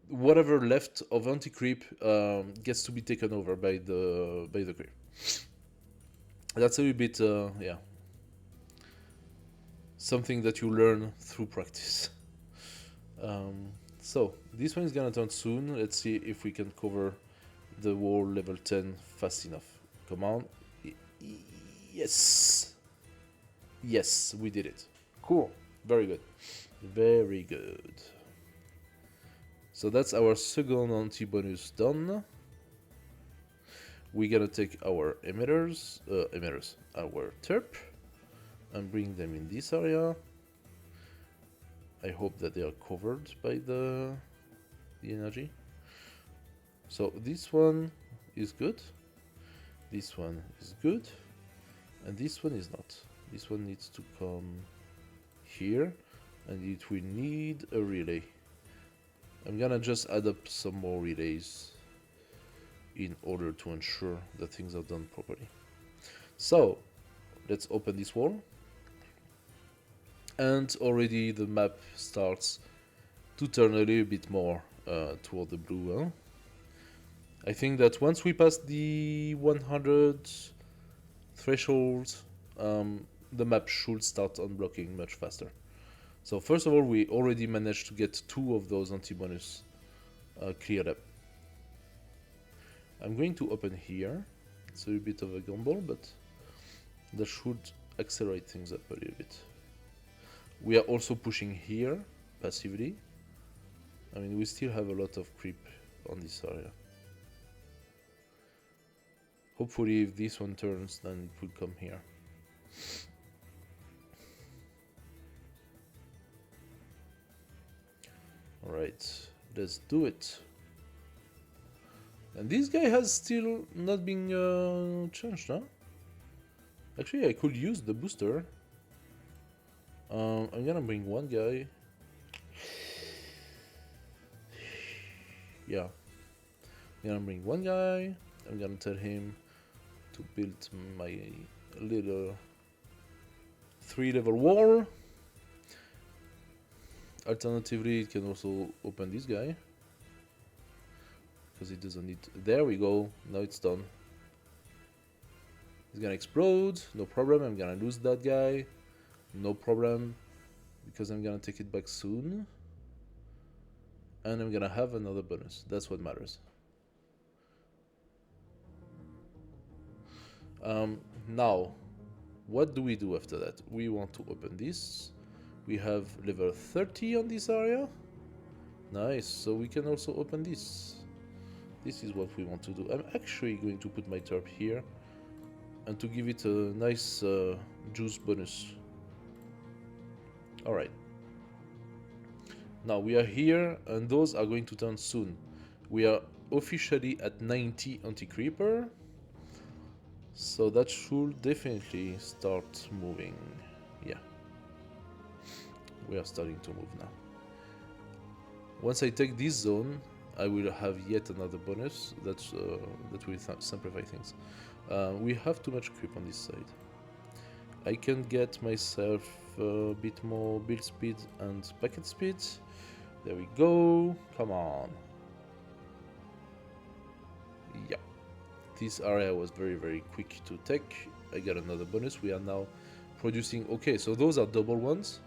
A: whatever left of anti-creep gets to be taken over by the creep. That's a little bit, yeah, something that you learn through practice. So this one is gonna turn soon. Let's see if we can cover the wall level 10 fast enough. Come on. Yes. Yes, we did it. Cool. Very good. Very good. So that's our second anti-bonus done. We're gonna take our emitters, our terp, and bring them in this area. I hope that they are covered by the energy. So this one is good. This one is good. And this one is not. This one needs to come here. And it will need a relay. I'm gonna just add up some more relays in order to ensure that things are done properly. So let's open this wall. And already the map starts to turn a little bit more toward the blue. Huh? I think that once we pass the 100 threshold, the map should start unblocking much faster. So first of all, we already managed to get 2 of those anti-bonus cleared up. I'm going to open here. It's a bit of a gamble, but that should accelerate things up a little bit. We are also pushing here, passively. I mean, we still have a lot of creep on this area. Hopefully, if this one turns, then it will come here. Alright, let's do it. And this guy has still not been changed, huh? Actually, I could use the booster. I'm gonna bring one guy. Yeah. I'm gonna bring one guy. I'm gonna tell him to build my little 3-level wall. Alternatively, it can also open this guy. Because it doesn't need... There we go. Now it's done. It's gonna explode. No problem. I'm gonna lose that guy. No problem. because I'm gonna take it back soon. And I'm gonna have another bonus. That's what matters. Now, what do we do after that? We want to open this. We have level 30 on this area. Nice, so we can also open this. This is what we want to do. I'm actually going to put my turp here and to give it a nice juice bonus. Alright. Now we are here and those are going to turn soon. We are officially at 90 anti-creeper. So that should definitely start moving. Yeah. We are starting to move now. Once I take this zone, I will have yet another bonus that will simplify things. We have too much creep on this side. I can get myself a bit more build speed and packet speed. There we go. Come on. Yeah. This area was very, very quick to take. I got another bonus. We are now producing... Okay, so those are double ones.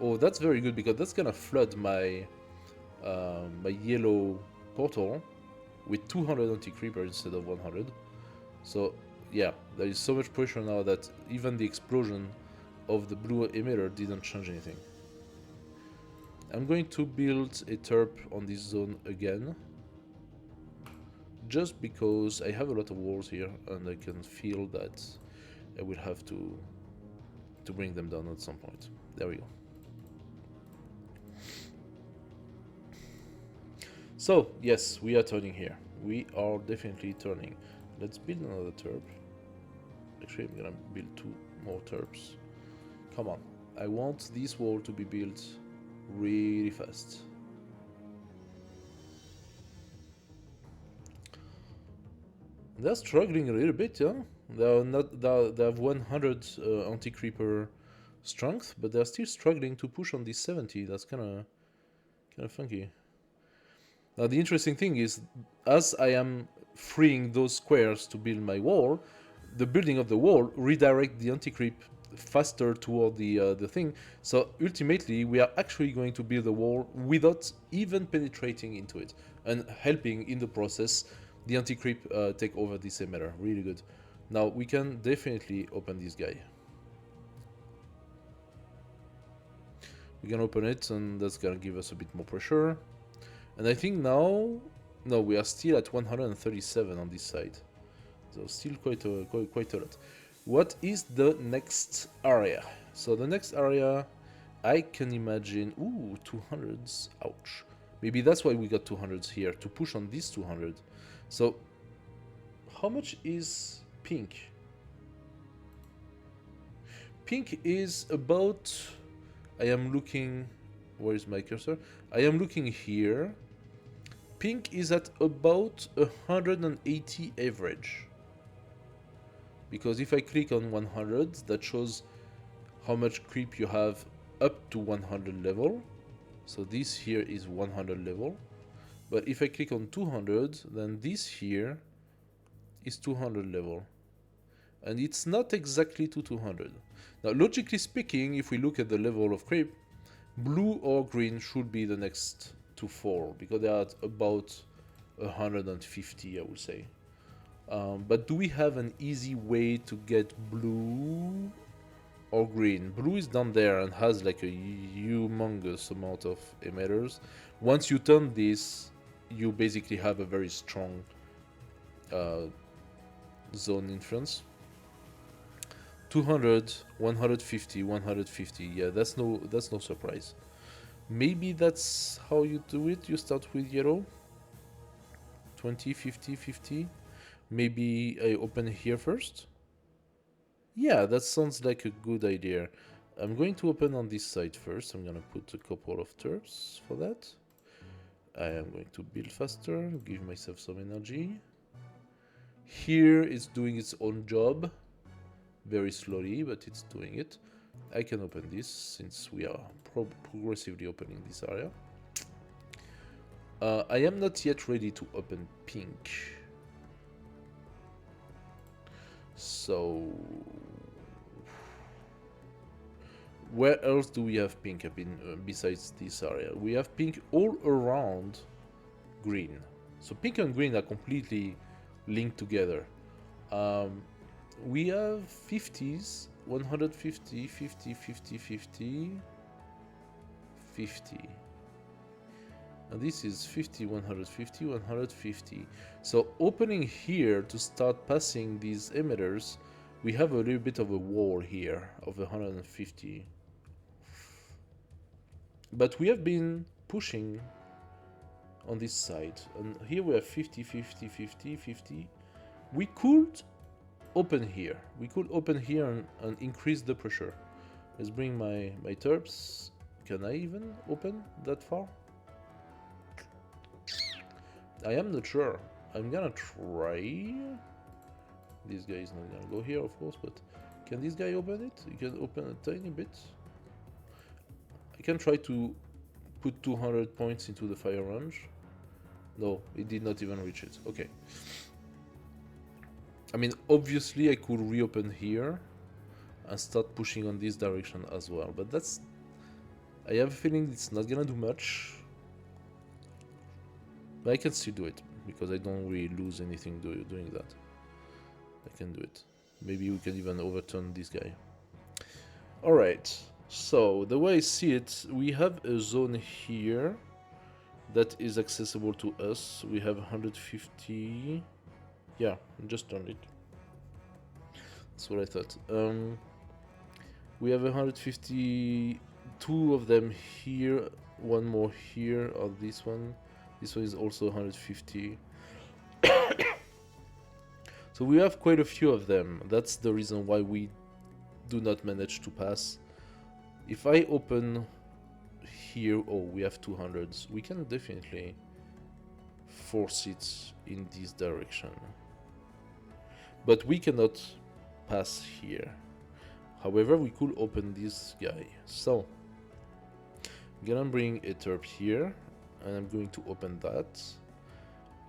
A: Oh, that's very good because that's gonna flood my my yellow portal with 200 anti-creeper instead of 100. So yeah, there is so much pressure now that even the explosion of the blue emitter didn't change anything. I'm going to build a turp on this zone again, just because I have a lot of walls here and I can feel that I will have to bring them down at some point. There we go. So, yes, we are turning here. We are definitely turning. Let's build another turp. Actually, I'm gonna build 2 more turps. Come on. I want this wall to be built really fast. They're struggling a little bit, yeah? They have 100 anti-creeper strength, but they're still struggling to push on this 70. That's kinda funky. Now the interesting thing is, as I am freeing those squares to build my wall, the building of the wall redirect the anti-creep faster toward the thing. So ultimately, we are actually going to build a wall without even penetrating into it, and helping in the process the anti-creep take over this emitter. Really good. Now we can definitely open this guy. We can open it, and that's gonna give us a bit more pressure. And I think now, no, we are still at 137 on this side. So still quite a lot. What is the next area? So the next area, I can imagine, ooh, 200s, ouch. Maybe that's why we got 200s here, to push on these 200. So, how much is pink? Pink is about, I am looking, where is my cursor? I am looking here. Pink is at about 180 average. Because if I click on 100, that shows how much creep you have up to 100 level. So this here is 100 level. But if I click on 200, then this here is 200 level. And it's not exactly to 200. Now, logically speaking, if we look at the level of creep, blue or green should be the next to fall, because they are at about 150, I would say. But do we have an easy way to get blue or green? Blue is down there and has like a humongous amount of emitters. Once you turn this, you basically have a very strong zone influence. 200, 150, 150. Yeah, that's no surprise. Maybe that's how you do it. You start with yellow. 20, 50, 50. Maybe I open here first. Yeah, that sounds like a good idea. I'm going to open on this side first. I'm going to put a couple of turps for that. I am going to build faster, give myself some energy. Here it's doing its own job. Very slowly, but it's doing it. I can open this since we are progressively opening this area. I am not yet ready to open pink. So Where else do we have pink besides this area? We have pink all around green. So pink and green are completely linked together. We have 50s, 150, 50, 50, 50, 50. And this is 50, 150, 150. So opening here to start passing these emitters, we have a little bit of a wall here of 150. But we have been pushing on this side. And here we have 50, 50, 50, 50. We could open here. We could open here and increase the pressure. Let's bring my terps. Can I even open that far? I am not sure. I'm gonna try. This guy is not gonna go here, of course, but can this guy open it? He can open a tiny bit. I can try to put 200 points into the fire range. No, it did not even reach it. Okay. I mean, obviously I could reopen here and start pushing on this direction as well, but that's... I have a feeling it's not gonna do much. But I can still do it, because I don't really lose anything doing that. I can do it. Maybe we can even overturn this guy. Alright, so the way I see it, we have a zone here that is accessible to us. We have 150... Yeah, just turn it. That's what I thought. We have 152 of them here, one more here, or this one. This one is also 150. So we have quite a few of them. That's the reason why we do not manage to pass. If I open here, oh, we have 200s. We can definitely force it in this direction. But we cannot pass here. However, we could open this guy. So, I'm gonna bring a terp here, and I'm going to open that.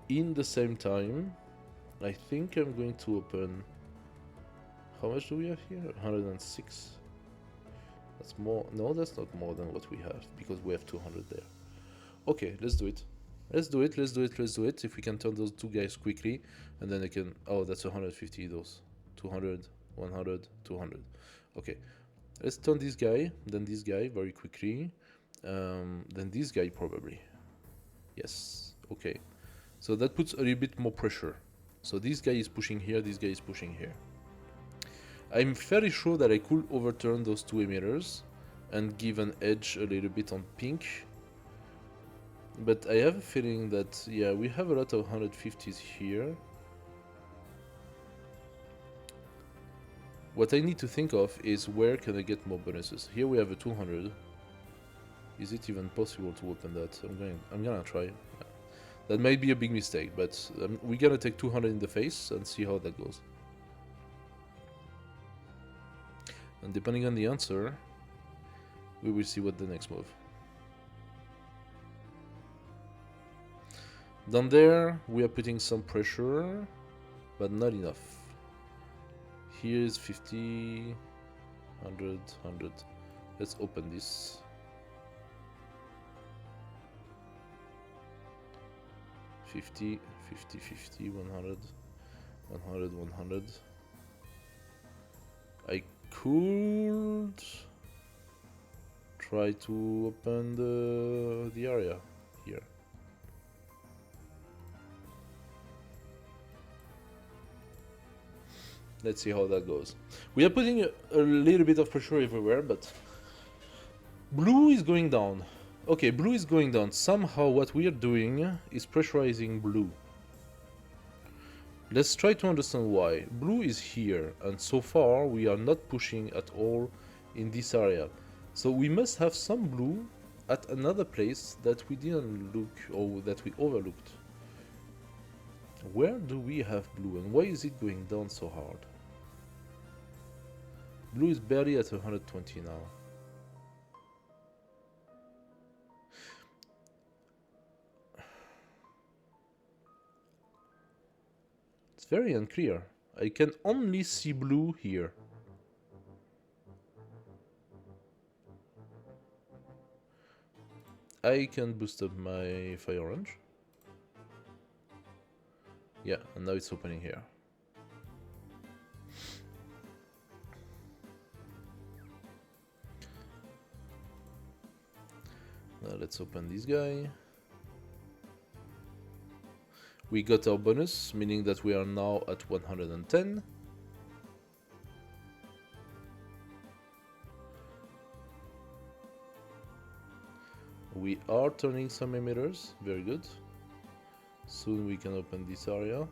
A: In the same time, I think I'm going to open... How much do we have here? 106. That's more... No, that's not more than what we have, because we have 200 there. Okay, let's do it. Let's do it, let's do it, let's do it. If we can turn those two guys quickly, and then I can... Oh, that's 150, those. 200, 100, 200. Okay. Let's turn this guy, then this guy very quickly. Then this guy probably. Yes, okay. So that puts a little bit more pressure. So this guy is pushing here, this guy is pushing here. I'm fairly sure that I could overturn those two emitters and give an edge a little bit on pink. But I have a feeling that, yeah, we have a lot of 150s here. What I need to think of is where can I get more bonuses. Here we have a 200. Is it even possible to open that? I'm gonna try. That might be a big mistake, but we're gonna take 200 in the face and see how that goes. And depending on the answer, we will see what the next move. Down there, we are putting some pressure, but not enough. Here is 50, 100, 100. Let's open this. 50, 50, 50, 100, 100, 100. I could try to open the area here. Let's see how that goes. We are putting a little bit of pressure everywhere, but blue is going down. Okay, blue is going down. Somehow what we are doing is pressurizing blue. Let's try to understand why. Blue is here, and so far we are not pushing at all in this area. So we must have some blue at another place that we didn't look, or that we overlooked. Where do we have blue, and why is it going down so hard? Blue is barely at 120 now. It's very unclear. I can only see blue here. I can boost up my fire orange. Yeah, and now it's opening here. Now let's open this guy. We got our bonus, meaning that we are now at 110. We are turning some emitters, very good. Soon we can open this area.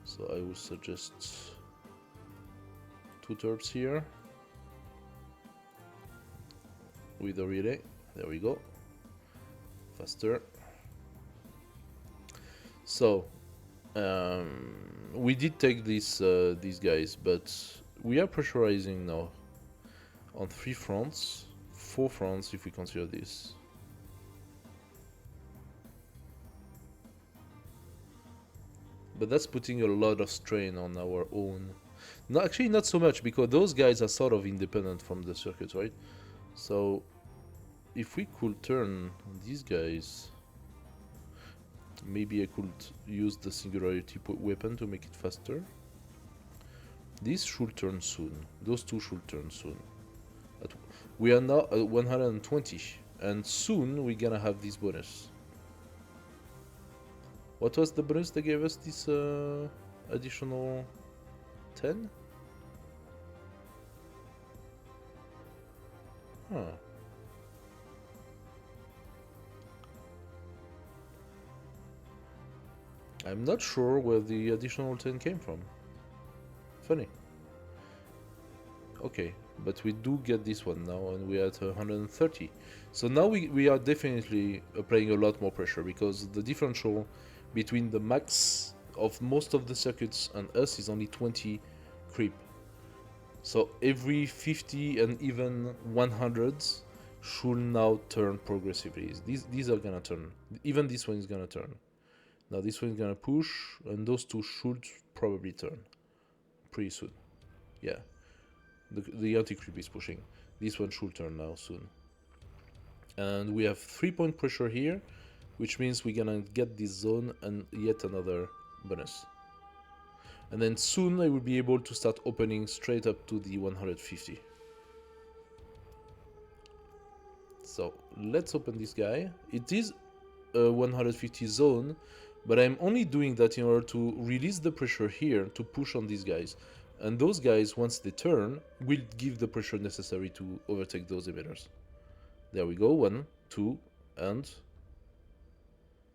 A: So I would suggest 2 turps here with a relay. There we go. Faster. So we did take these guys, but we are pressurizing now on 3 fronts, 4 fronts if we consider this. But that's putting a lot of strain on our own. No, actually not so much, because those guys are sort of independent from the circuit, right? So if we could turn these guys, maybe I could use the singularity weapon to make it faster. This should turn soon. Those two should turn soon. We are now at 120, and soon we're gonna have this bonus. What was the bonus they gave us, this additional 10? Huh. I'm not sure where the additional 10 came from. Funny. Okay, but we do get this one now, and we're at 130. So now we are definitely applying a lot more pressure, because the differential between the max of most of the circuits and us is only 20 creep. So every 50 and even 100s should now turn progressively. These are gonna turn. Even this one is gonna turn. Now this one is gonna push, and those two should probably turn pretty soon. Yeah, the anti-creep is pushing. This one should turn now soon. And we have 3-point pressure here, which means we're gonna get this zone and yet another bonus. And then soon I will be able to start opening straight up to the 150. So let's open this guy. It is a 150 zone, but I'm only doing that in order to release the pressure here to push on these guys. And those guys, once they turn, will give the pressure necessary to overtake those emitters. There we go, 1, 2, and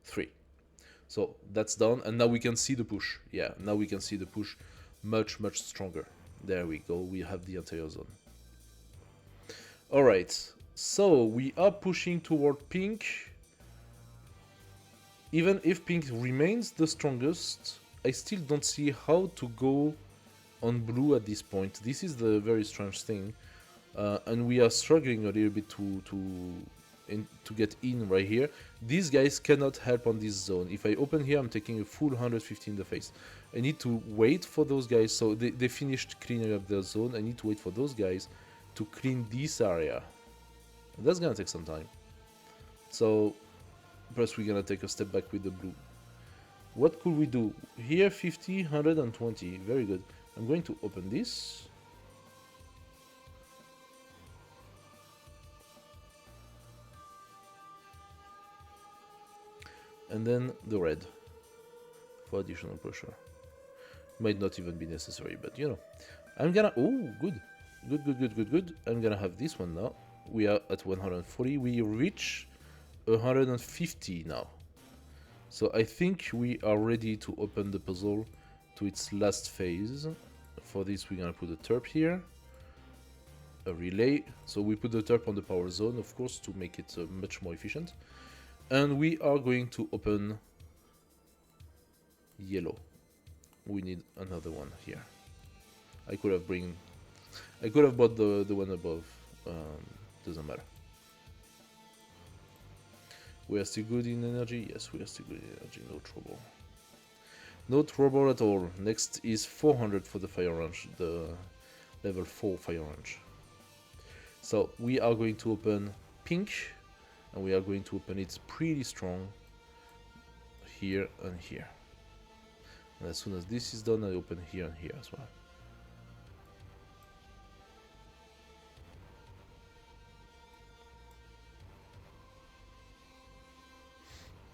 A: 3. So that's done, and now we can see the push. Yeah, now we can see the push much, much stronger. There we go, we have the entire zone. Alright, so we are pushing toward pink. Even if pink remains the strongest, I still don't see how to go on blue at this point. This is the very strange thing. And we are struggling a little bit to get in right here. These guys cannot help on this zone. If I open here, I'm taking a full 150 in the face. I need to wait for those guys. So they finished cleaning up their zone. I need to wait for those guys to clean this area. And that's gonna take some time. So first we're gonna take a step back with the blue. What could we do? Here 50, 120. Very good. I'm going to open this. And then the red for additional pressure. Might not even be necessary, but you know. I'm gonna... Oh, good. Good. I'm gonna have this one now. We are at 140. We reach 150 now. So I think we are ready to open the puzzle to its last phase. For this, we're gonna put a terp here. A relay. So we put the terp on the power zone, of course, to make it much more efficient. And we are going to open yellow. We need another one here. I could have bought the one above. Doesn't matter. We are still good in energy? Yes, we are still good in energy. No trouble. No trouble at all. Next is 400 for the fire range. The level 4 fire range. So we are going to open pink. and we are going to open it pretty strong here and here. And as soon as this is done, I open here and here as well.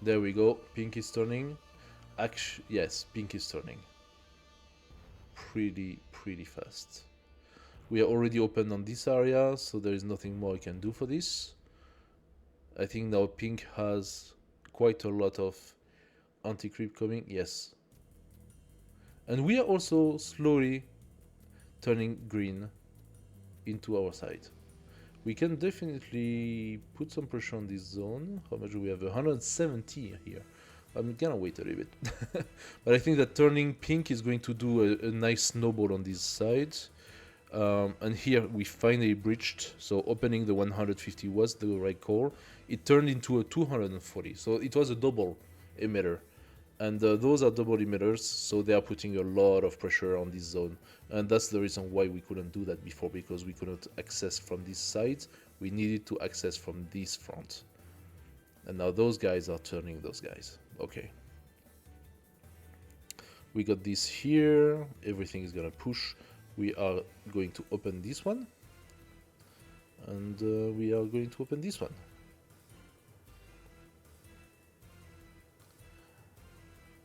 A: There we go. Pink is turning. Actually, yes, pink is turning. Pretty fast. We are already open on this area, so there is nothing more I can do for this. I think now pink has quite a lot of anti-creep coming. Yes. And we are also slowly turning green into our side. We can definitely put some pressure on this zone. How much do we have? 170 here. I'm gonna wait a little bit. But I think that turning pink is going to do a nice snowball on this side. And here we finally breached. So opening the 150 was the right call. It turned into a 240. So it was a double emitter. And those are double emitters, so they are putting a lot of pressure on this zone. And that's the reason why we couldn't do that before, because we couldn't access from this side. We needed to access from this front. And now those guys are turning those guys. Okay. We got this here. Everything is gonna push. We are going to open this one. And we are going to open this one.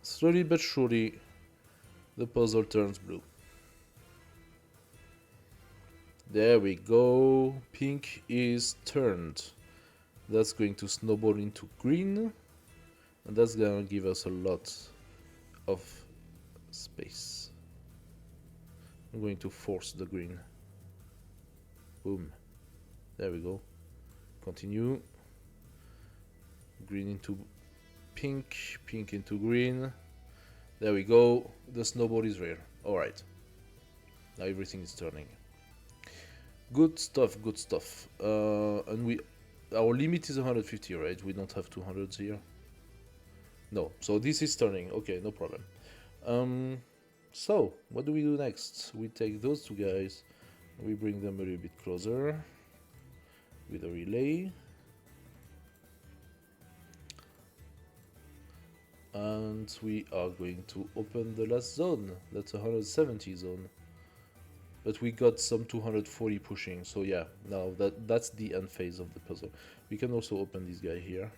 A: Slowly but surely, the puzzle turns blue. There we go. Pink is turned. That's going to snowball into green. And that's gonna give us a lot of space. I'm going to force the green. Boom. There we go. Continue. Green into pink, pink into green. There we go. The snowball is rare. Alright. Now everything is turning. Good stuff, good stuff. And our limit is 150, right? We don't have 200s here. No, so this is turning. Okay, no problem. So, what do we do next? We take those two guys, we bring them a little bit closer with a relay. And we are going to open the last zone. That's 170 zone. But we got some 240 pushing, so yeah, now that's the end phase of the puzzle. We can also open this guy here.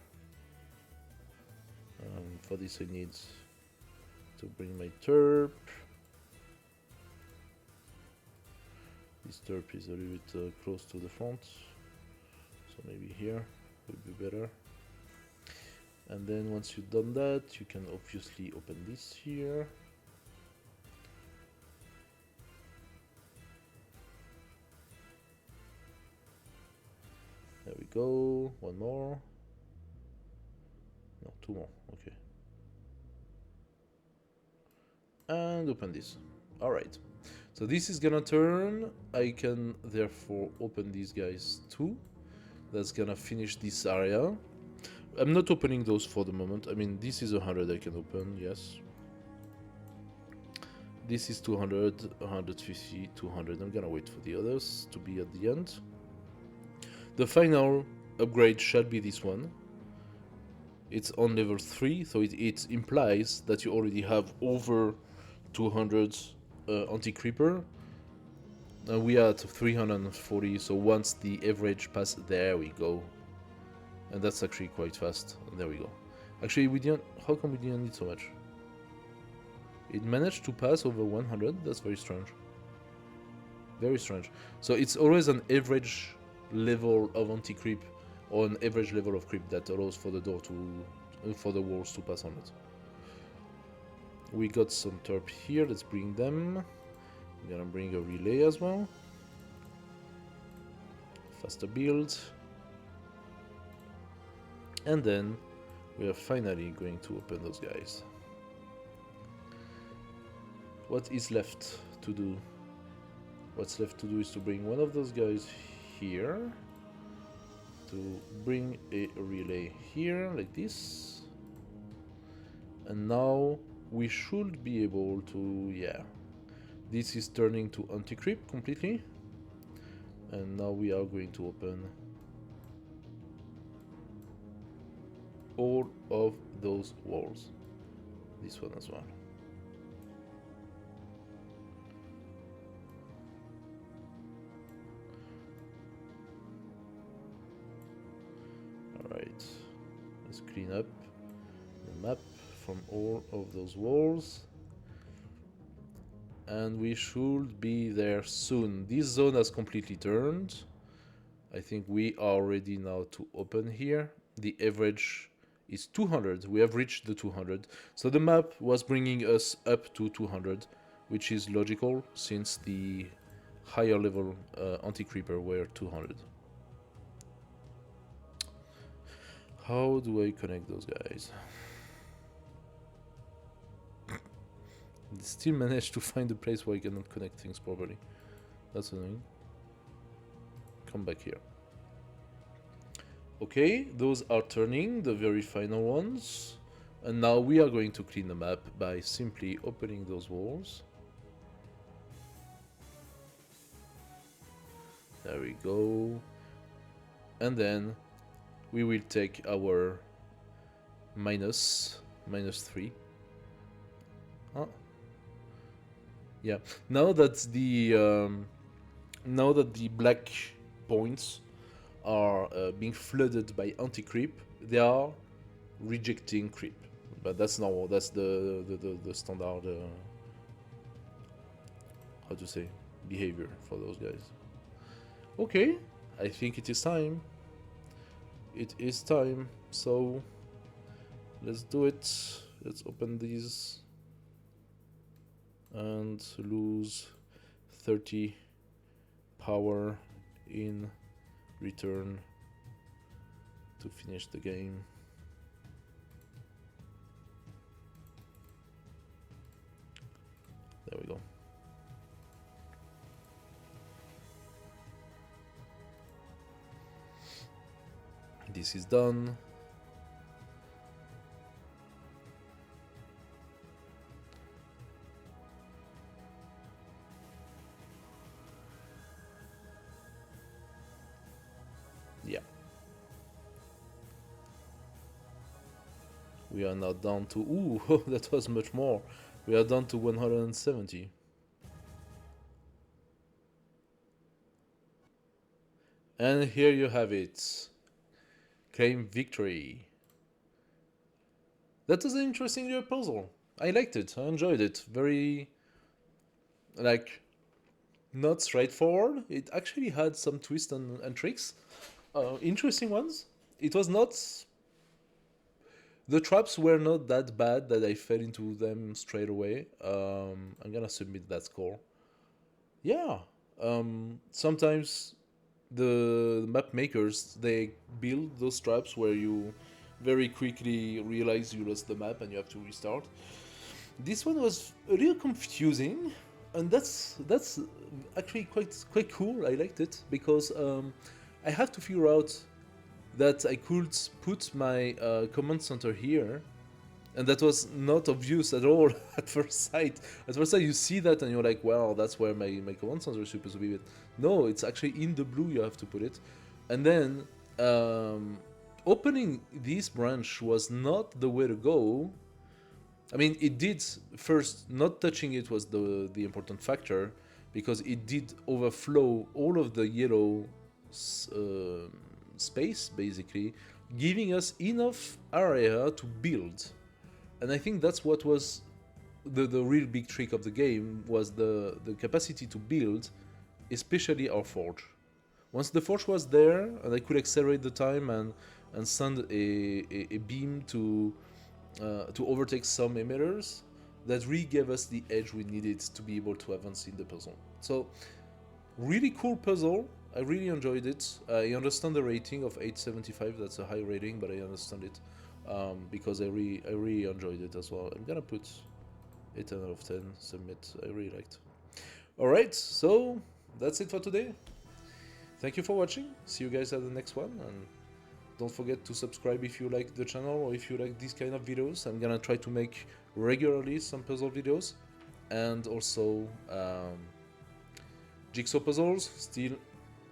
A: For this I need to bring my terp. This terp is a little bit close to the front, so maybe here would be better. And then once you've done that, you can obviously open this here. There we go. One more. No, two more. Okay. And open this. Alright. So this is gonna turn. I can therefore open these guys too. That's gonna finish this area. I'm not opening those for the moment. I mean, this is 100 I can open, yes. This is 200, 150, 200. I'm gonna wait for the others to be at the end. The final upgrade shall be this one. It's on level 3, so it implies that you already have over 200 anti-creeper. And we are at 340, so once the average pass, there we go. And that's actually quite fast. There we go. Actually, we didn't. How come we didn't need so much? It managed to pass over 100. That's very strange. Very strange. So it's always an average level of anti-creep or an average level of creep that allows for the door to, for the walls to pass on it. We got some terp here. Let's bring them. I'm gonna bring a relay as well. Faster build. And then we are finally going to open those guys. What is left to do? What's left to do is to bring one of those guys here, to bring a relay here like this, and now we should be able to, yeah, this is turning to anti-creep completely, and now we are going to open all of those walls. This one as well. Alright, let's clean up the map from all of those walls. And we should be there soon. This zone has completely turned. I think we are ready now to open here. The average is 200. We have reached the 200. So the map was bringing us up to 200, which is logical since the higher level anti-creeper were 200. How do I connect those guys? Still managed to find a place where I cannot connect things properly. That's annoying. Come back here. Okay, those are turning, the very final ones. And now we are going to clean the map by simply opening those walls. There we go. And then we will take our minus 3. Huh? Yeah. Now that the black points are being flooded by anti-creep, they are rejecting creep. But that's normal. That's the standard how to say behavior for those guys. Okay, I think it is time. It is time. So let's do it. Let's open these and lose 30 power in return to finish the game. There we go. This is done. Yeah. We are now down to... Ooh, that was much more. We are down to 170. And here you have it. Claim victory. That was an interesting new puzzle. I liked it. I enjoyed it. Very... like... not straightforward. It actually had some twists and tricks. Interesting ones. It was not... the traps were not that bad that I fell into them straight away. I'm gonna submit that score. Yeah. Sometimes the map makers, they build those traps where you very quickly realize you lost the map and you have to restart. This one was a little confusing, and that's actually quite cool. I liked it because I have to figure out that I could put my command center here, and that was not obvious at all at first sight. At first sight, you see that and you're like, well, that's where my command center is supposed to be. But no, it's actually in the blue you have to put it. And then opening this branch was not the way to go. I mean, it did first, not touching it was the important factor, because it did overflow all of the yellow space, basically, giving us enough area to build. And I think that's what was the real big trick of the game, was the capacity to build, especially our forge. Once the forge was there, and I could accelerate the time and send a beam to overtake some emitters, that really gave us the edge we needed to be able to advance in the puzzle. So, really cool puzzle. I really enjoyed it. I understand the rating of 875. That's a high rating, but I understand it because I really enjoyed it as well. I'm gonna put 8 out of 10. Submit. I really liked. All right, so that's it for today. Thank you for watching. See you guys at the next one, and don't forget to subscribe if you like the channel or if you like these kind of videos. I'm gonna try to make regularly some puzzle videos, and also jigsaw puzzles still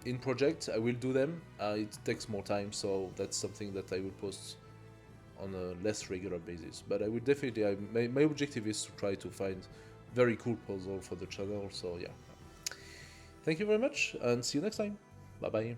A: in project. I will do them. It takes more time, so that's something that I will post on a less regular basis. But I would definitely, my objective is to try to find very cool puzzle for the channel. So yeah, thank you very much, and see you next time. Bye bye.